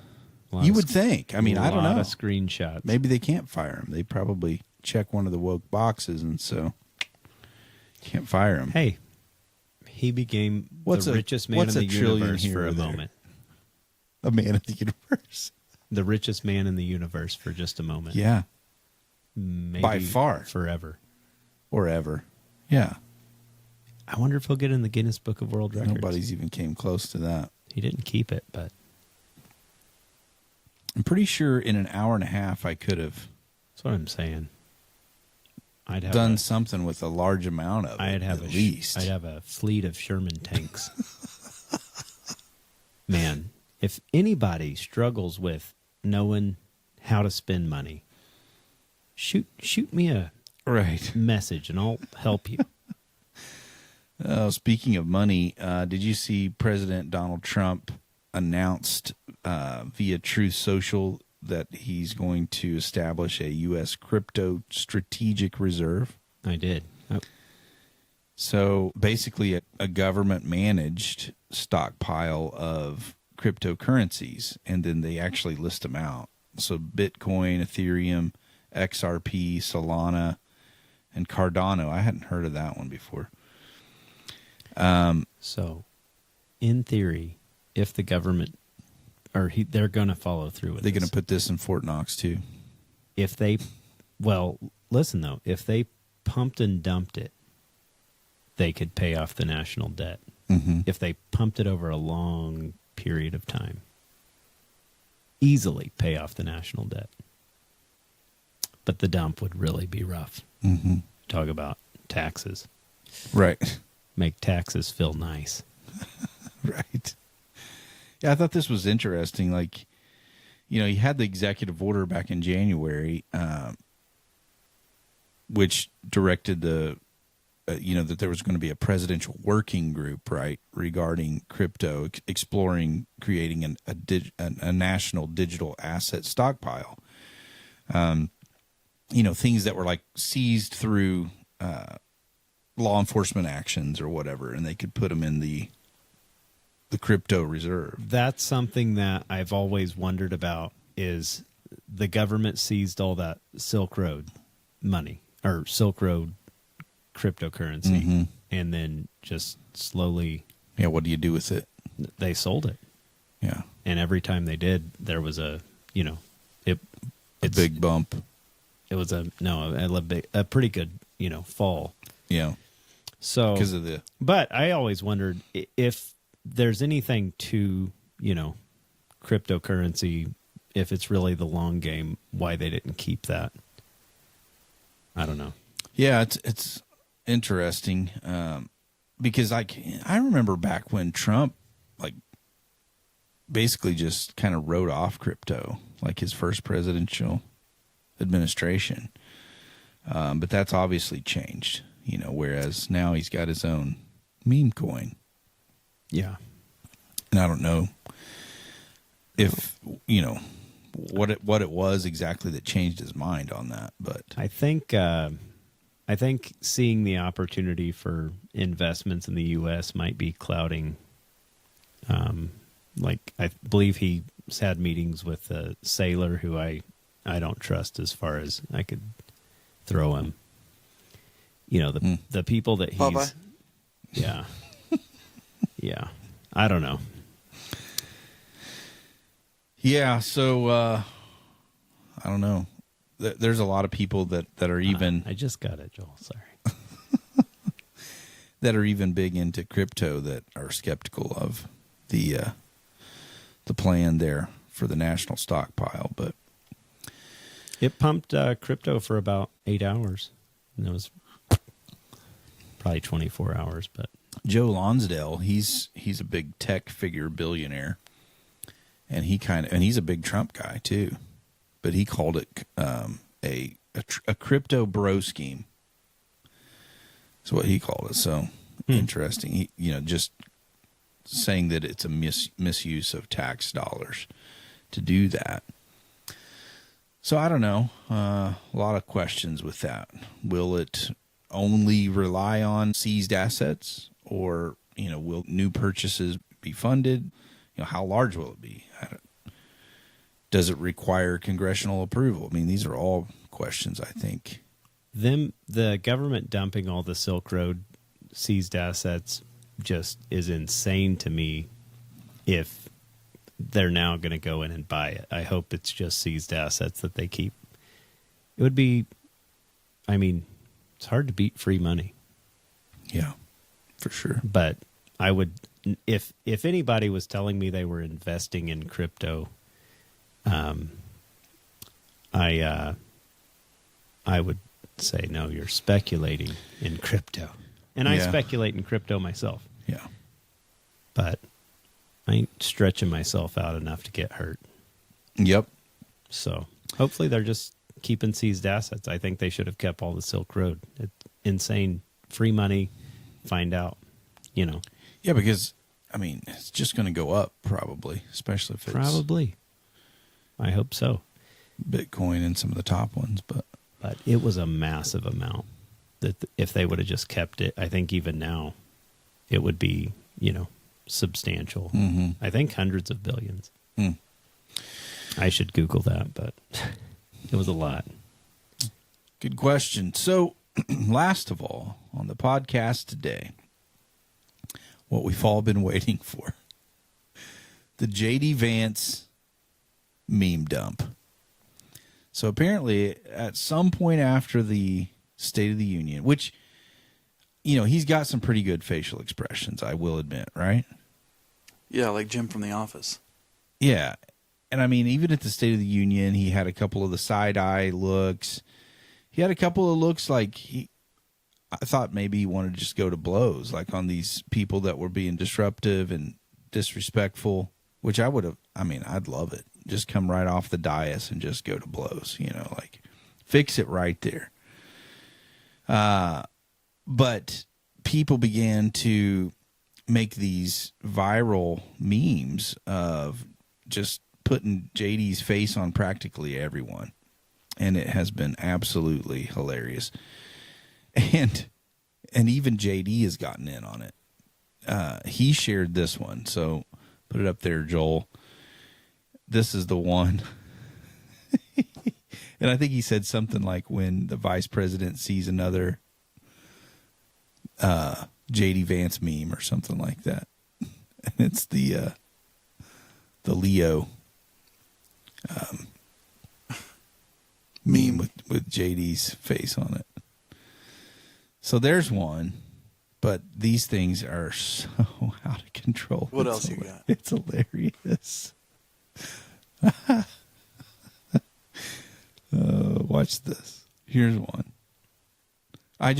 A: you would think. I mean, I don't know.
D: A lot of screenshots.
A: Maybe they can't fire him. They probably check one of the woke boxes, and so can't fire him.
D: Hey, he became the richest man in the universe for a moment.
A: A man in the universe.
D: The richest man in the universe for just a moment.
A: Yeah.
D: Maybe
A: by far.
D: Forever.
A: Or ever. Yeah.
D: I wonder if he'll get in the Guinness Book of World Records.
A: Nobody's even came close to that.
D: He didn't keep it, but
A: I'm pretty sure in an hour and a half I could have.
D: That's what I'm saying. I'd have
A: done something with a large amount of it, at least.
D: I'd have a fleet of Sherman tanks. Man, if anybody struggles with knowing how to spend money, shoot me a message and I'll help you.
A: Speaking of money, did you see President Donald Trump announced via Truth Social that he's going to establish a U.S. crypto strategic reserve?
D: I did. Oh.
A: So basically a government-managed stockpile of cryptocurrencies, and then they actually list them out. So Bitcoin, Ethereum, XRP, Solana, and Cardano. I hadn't heard of that one before.
D: So, in theory, if the government, they're going to follow through with
A: they're going to put this in Fort Knox too.
D: If they, listen though, if they pumped and dumped it, they could pay off the national debt.
A: Mm-hmm.
D: If they pumped it over a long period of time, easily pay off the national debt. But the dump would really be rough.
A: Mm-hmm.
D: Talk about taxes.
A: Right.
D: Make taxes feel nice.
A: Right. Yeah, I thought this was interesting. Like, you had the executive order back in January, which directed that there was going to be a presidential working group, right, regarding crypto, exploring creating a national digital asset stockpile. Things that were like seized through law enforcement actions or whatever, and they could put them in the crypto reserve.
D: That's something that I've always wondered about, is the government seized all that Silk Road money or Silk Road cryptocurrency, and then just slowly...
A: Yeah, what do you do with it?
D: They sold it.
A: Yeah.
D: And every time they did, there was a
A: big bump.
D: It was a pretty good, fall.
A: Yeah.
D: So,
A: because of the...
D: But I always wondered if there's anything to, cryptocurrency, if it's really the long game, why they didn't keep that. I don't know.
A: Yeah, it's interesting because I remember back when Trump basically just kind of wrote off crypto, like his first presidential administration. But that's obviously changed, whereas now he's got his own meme coin.
D: Yeah.
A: And I don't know if, what it was exactly that changed his mind on that, but
D: I think seeing the opportunity for investments in the U.S. might be clouding. I believe he's had meetings with a sailor who I don't trust as far as I could throw him. The people that he's...
F: Bye-bye.
D: Yeah. Yeah. I don't know.
A: Yeah, so I don't know. There's a lot of people that are even...
D: I just got it, Joel. Sorry.
A: that are even big into crypto that are skeptical of the plan there for the national stockpile. But
D: it pumped crypto for about 8 hours. And it was probably 24 hours. But
A: Joe Lonsdale, he's a big tech figure billionaire. And he's a big Trump guy too, but he called it a crypto bro scheme. That's what he called it. So interesting. He, just saying that it's a misuse of tax dollars to do that. So I don't know. A lot of questions with that. Will it only rely on seized assets, or will new purchases be funded? How large will it be? Does it require congressional approval? I mean, these are all questions, I think.
D: The government dumping all the Silk Road seized assets just is insane to me if they're now going to go in and buy it. I hope it's just seized assets that they keep. It would be, it's hard to beat free money.
A: Yeah, for sure.
D: But I would... If anybody was telling me they were investing in crypto, I would say, no, you're speculating in crypto. And I speculate in crypto myself.
A: Yeah.
D: But I ain't stretching myself out enough to get hurt.
A: Yep.
D: So hopefully they're just keeping seized assets. I think they should have kept all the Silk Road. It's insane. Free money. Find out,
A: Yeah, because, it's just going to go up probably, especially if it's...
D: Probably. I hope so.
A: Bitcoin and some of the top ones, but
D: it was a massive amount that if they would have just kept it, I think even now it would be, substantial.
A: Mm-hmm.
D: I think hundreds of billions. I should Google that, but it was a lot.
A: Good question. So, last of all, on the podcast today, what we've all been waiting for, the J.D. Vance meme dump. So apparently at some point after the State of the Union, which, he's got some pretty good facial expressions, I will admit, right?
F: Yeah, like Jim from The Office.
A: Yeah. And even at the State of the Union, he had a couple of the side-eye looks. He had a couple of looks like I thought maybe he wanted to just go to blows, like on these people that were being disruptive and disrespectful, which I would have, I'd love it. Just come right off the dais and just go to blows, like fix it right there. But people began to make these viral memes of just putting JD's face on practically everyone. And it has been absolutely hilarious. And even JD has gotten in on it. He shared this one. So put it up there, Joel. This is the one. And I think he said something like when the vice president sees another JD Vance meme or something like that. And it's the Leo meme with JD's face on it. So there's one, but these things are so out of control.
F: What else you got?
A: It's hilarious. Watch this. Here's one. I'm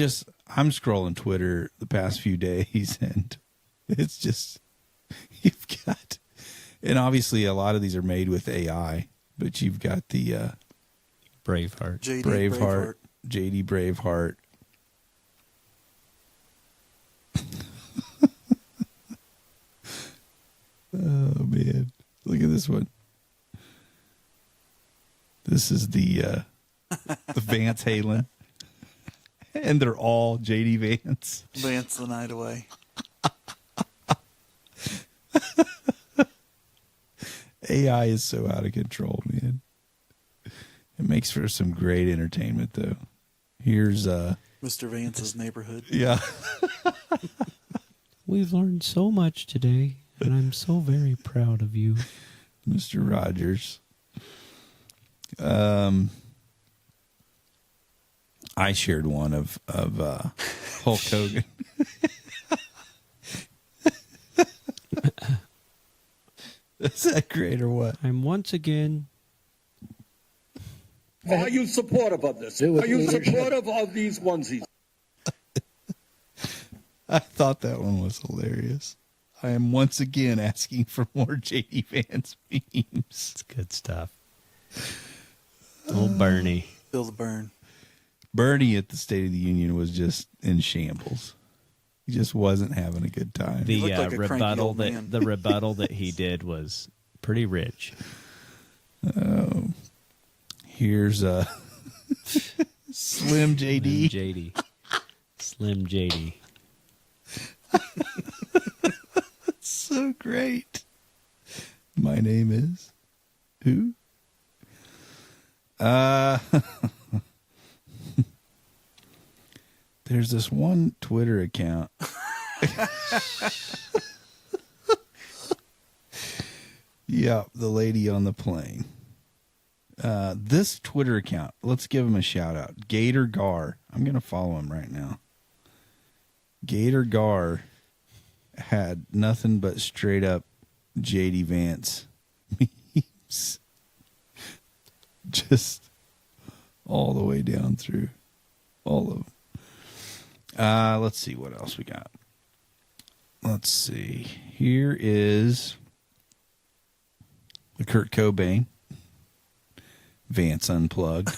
A: scrolling Twitter the past few days, and it's just, you've got, and obviously a lot of these are made with AI, but you've got the
D: Braveheart.
A: JD Braveheart. Oh man, look at this one. This is the Vance Halen, and they're all JD Vance.
F: Vance the night away.
A: AI is so out of control, man. It makes for some great entertainment, though. Here's
F: Mr. Vance's neighborhood.
A: Yeah.
D: We've learned so much today, and I'm so very proud of you.
A: Mr. Rogers. I shared one of Hulk Hogan. Is that great or what?
D: I'm once again.
T: Are you supportive of this? Are you supportive of these onesies?
A: I thought that one was hilarious. I am once again asking for more J.D. Vance memes.
D: It's good stuff. Old Bernie.
F: Feel the burn.
A: Bernie at the State of the Union was just in shambles. He just wasn't having a good time.
D: The
F: like a
D: rebuttal
F: cranky old man.
D: the rebuttal that he did was pretty rich.
A: Oh, here's Slim JD.
D: Slim JD.
A: That's so great. My name is who? There's this one Twitter account. Yeah, the lady on the plane. This Twitter account, let's give him a shout out. Gator Gar. I'm going to follow him right now. Gator Gar had nothing but straight up J.D. Vance memes. Just all the way down through all of them. Let's see what else we got. Let's see. Here is the Kurt Cobain Vance Unplugged.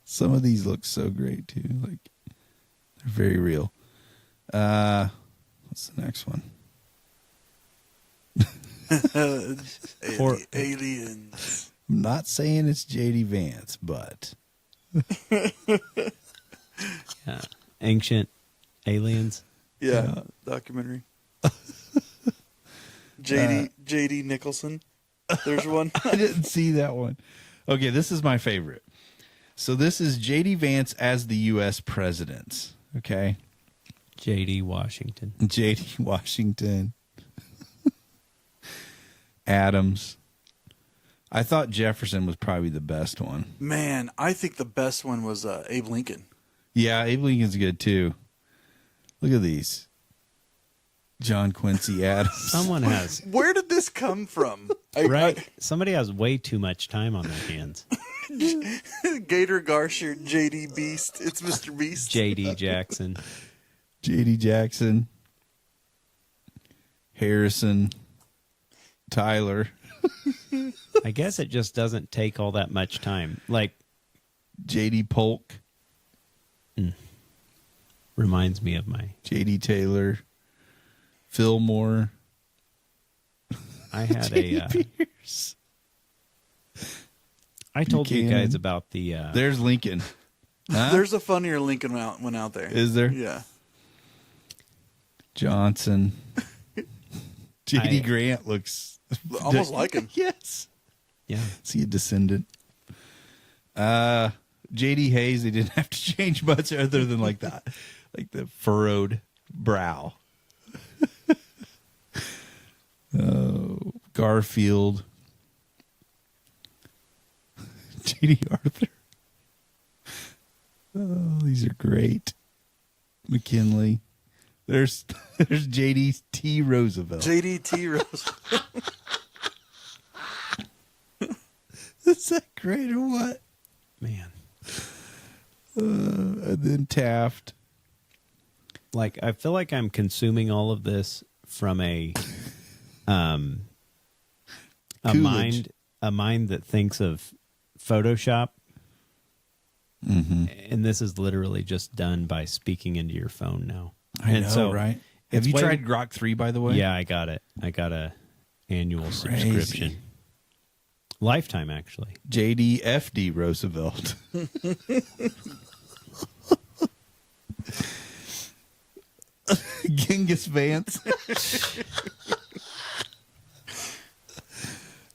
A: Some of these look so great too. Like they're very real. What's the next one?
F: Aliens.
A: I'm not saying it's J.D. Vance, but
D: Yeah. Ancient aliens.
F: Yeah, documentary. JD Nicholson. There's one.
A: I didn't see that one. Okay, this is my favorite. So this is J.D. Vance as the U.S. president. Okay.
D: J.D. Washington.
A: J.D. Washington. Adams. I thought Jefferson was probably the best one.
F: Man, I think the best one was Abe Lincoln.
A: Yeah, Abe Lincoln's good too. Look at these. John Quincy Adams.
D: Someone has.
F: Where did this come from?
D: Somebody has way too much time on their hands.
F: Gator Garsher, JD Beast. It's Mr. Beast.
D: JD Jackson.
A: JD Jackson. Harrison. Tyler.
D: I guess it just doesn't take all that much time. Like
A: JD Polk.
D: Reminds me of my
A: JD Taylor. Fillmore.
D: I had
A: Pierce.
D: I told you
A: Buchanan.
D: guys about the
A: There's Lincoln. Huh?
F: There's a funnier Lincoln one out there.
A: Is there?
F: Yeah.
A: Johnson. J.D. Grant looks
F: almost like him.
A: Yes.
D: Yeah.
A: Is he a descendant? J.D. Hayes, they didn't have to change much other than like that. Like the furrowed brow. Garfield. J.D. Arthur. Oh, these are great. McKinley. There's J.D. T. Roosevelt.
F: J.D. T. Roosevelt.
A: Is that great or what?
D: Man.
A: And then Taft.
D: Like, I feel like I'm consuming all of this from a mind that thinks of Photoshop.
A: Mm-hmm.
D: And this is literally just done by speaking into your phone now.
A: I know, right? Have you tried Grok 3, by the way?
D: Yeah, I got it. I got a annual subscription. Lifetime, actually.
A: JDFD Roosevelt. Genghis Vance.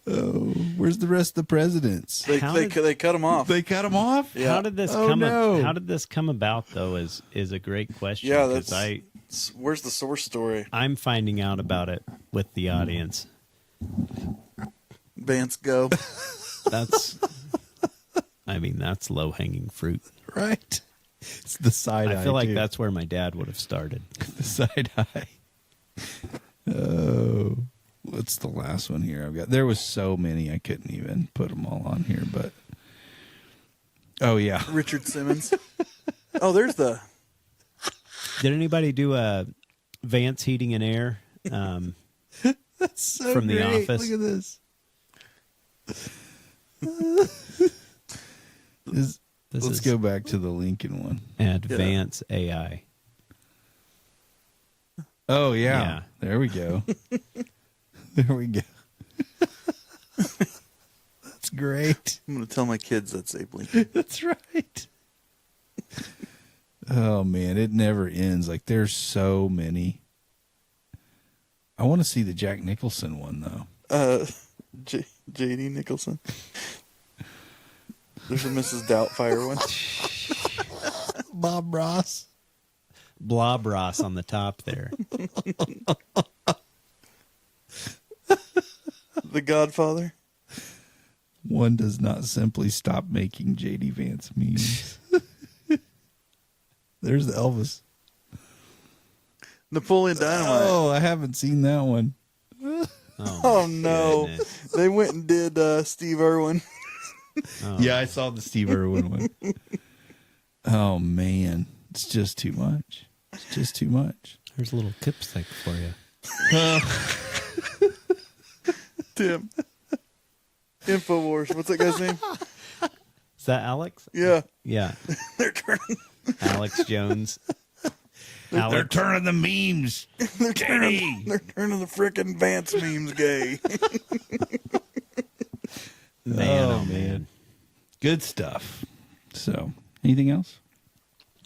A: Oh, where's the rest of the presidents?
F: They cut them off.
A: They cut them off?
F: Yeah.
D: How did this How did this come about, though? Is a great question.
F: Yeah, where's the source story?
D: I'm finding out about it with the audience.
F: Vance, go.
D: That's low hanging fruit,
A: right? It's the side eye.
D: I feel like that's where my dad would have started.
A: The side eye. Oh, what's the last one here? There was so many I couldn't even put them all on here, but oh yeah,
F: Richard Simmons. Oh, there's the.
D: Did anybody do a Vance Heating and Air?
A: That's so
D: from
A: great.
D: The Office.
A: Look at this. Let's go back to the Lincoln one.
D: Advance AI.
A: Oh yeah. There we go. There we go. That's great.
F: I'm going to tell my kids that's Abe Lincoln.
A: That's right. Oh man, it never ends. Like there's so many. I want to see the Jack Nicholson one though.
F: J.D. Nicholson. There's a Mrs. Doubtfire one.
A: Bob Ross.
D: Blob Ross on the top there.
F: The Godfather.
A: One does not simply stop making J.D. Vance memes. There's the Elvis.
F: Napoleon Dynamite.
A: Oh, I haven't seen that one.
F: Oh no.
D: Goodness.
F: They went and did Steve Irwin.
D: Oh.
A: Yeah, I saw the Steve Irwin one. Oh man, it's just too much. It's just too much.
D: There's a little Kipstick for you.
F: Tim. Infowars. What's that guy's name?
D: Is that Alex?
F: Yeah.
D: Yeah.
F: They're turning.
D: Alex Jones.
A: They're turning the memes.
F: They're turning the frickin' Vance memes gay.
D: Man.
A: Good stuff. So, anything else?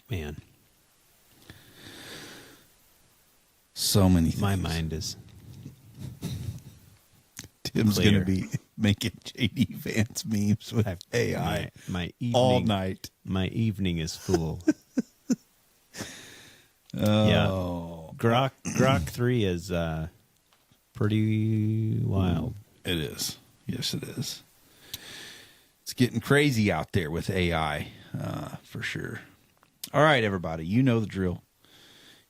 D: Man.
A: So many things.
D: My mind is
A: Tim's
D: clear.
A: going to be making J.D. Vance memes with AI
D: my evening,
A: all night.
D: My evening is full.
A: Oh.
D: Yeah. Grok 3 is pretty wild.
A: It is. Yes, it is. It's getting crazy out there with AI, for sure. All right, everybody, you know the drill.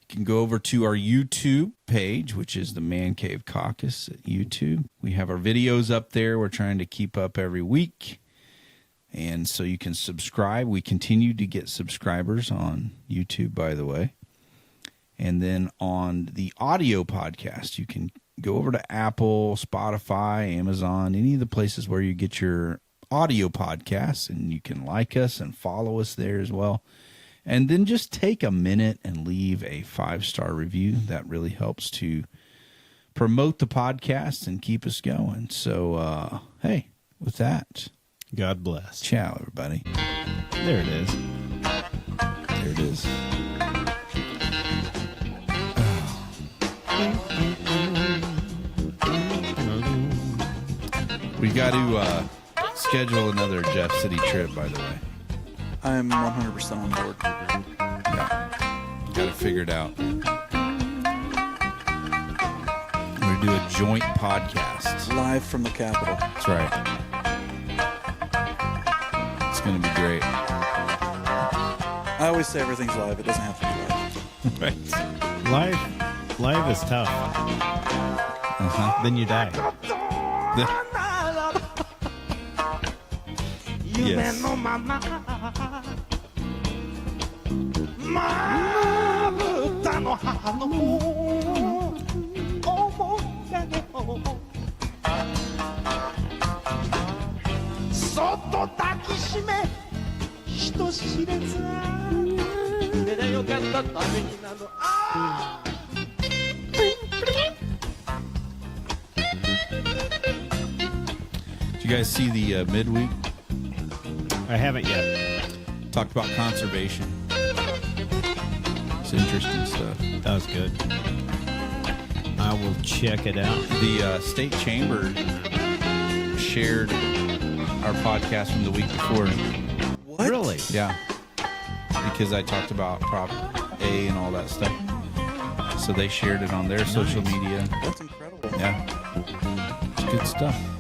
A: You can go over to our YouTube page, which is the Mancave Caucus at YouTube. We have our videos up there. We're trying to keep up every week. And so you can subscribe. We continue to get subscribers on YouTube, by the way. And then on the audio podcast, you can go over to Apple, Spotify, Amazon, any of the places where you get your audio podcasts, and you can like us and follow us there as well. And then just take a minute and leave a 5-star review. That really helps to promote the podcast and keep us going. So, hey, with that,
D: God bless.
A: Ciao, everybody.
D: There it is.
A: There it is. We got to schedule another Jeff City trip, by the way.
F: I'm 100% on board.
A: Yeah. Got to figure it out. We're going to do a joint podcast.
F: Live from the Capitol.
A: That's right. It's going to be great.
F: I always say everything's live. It doesn't have to be live.
A: Right.
D: Live is tough.
A: Uh-huh.
D: Then you die.
A: Yes. Did you guys see the midweek?
D: I haven't yet.
A: Talked about conservation. It's interesting stuff.
D: That was good. I will check it out.
A: The state chamber shared our podcast from the week before.
F: What?
D: Really?
A: Yeah. Because I talked about Prop A and all that stuff. So they shared it on their social media.
F: That's incredible.
A: Yeah. It's good stuff.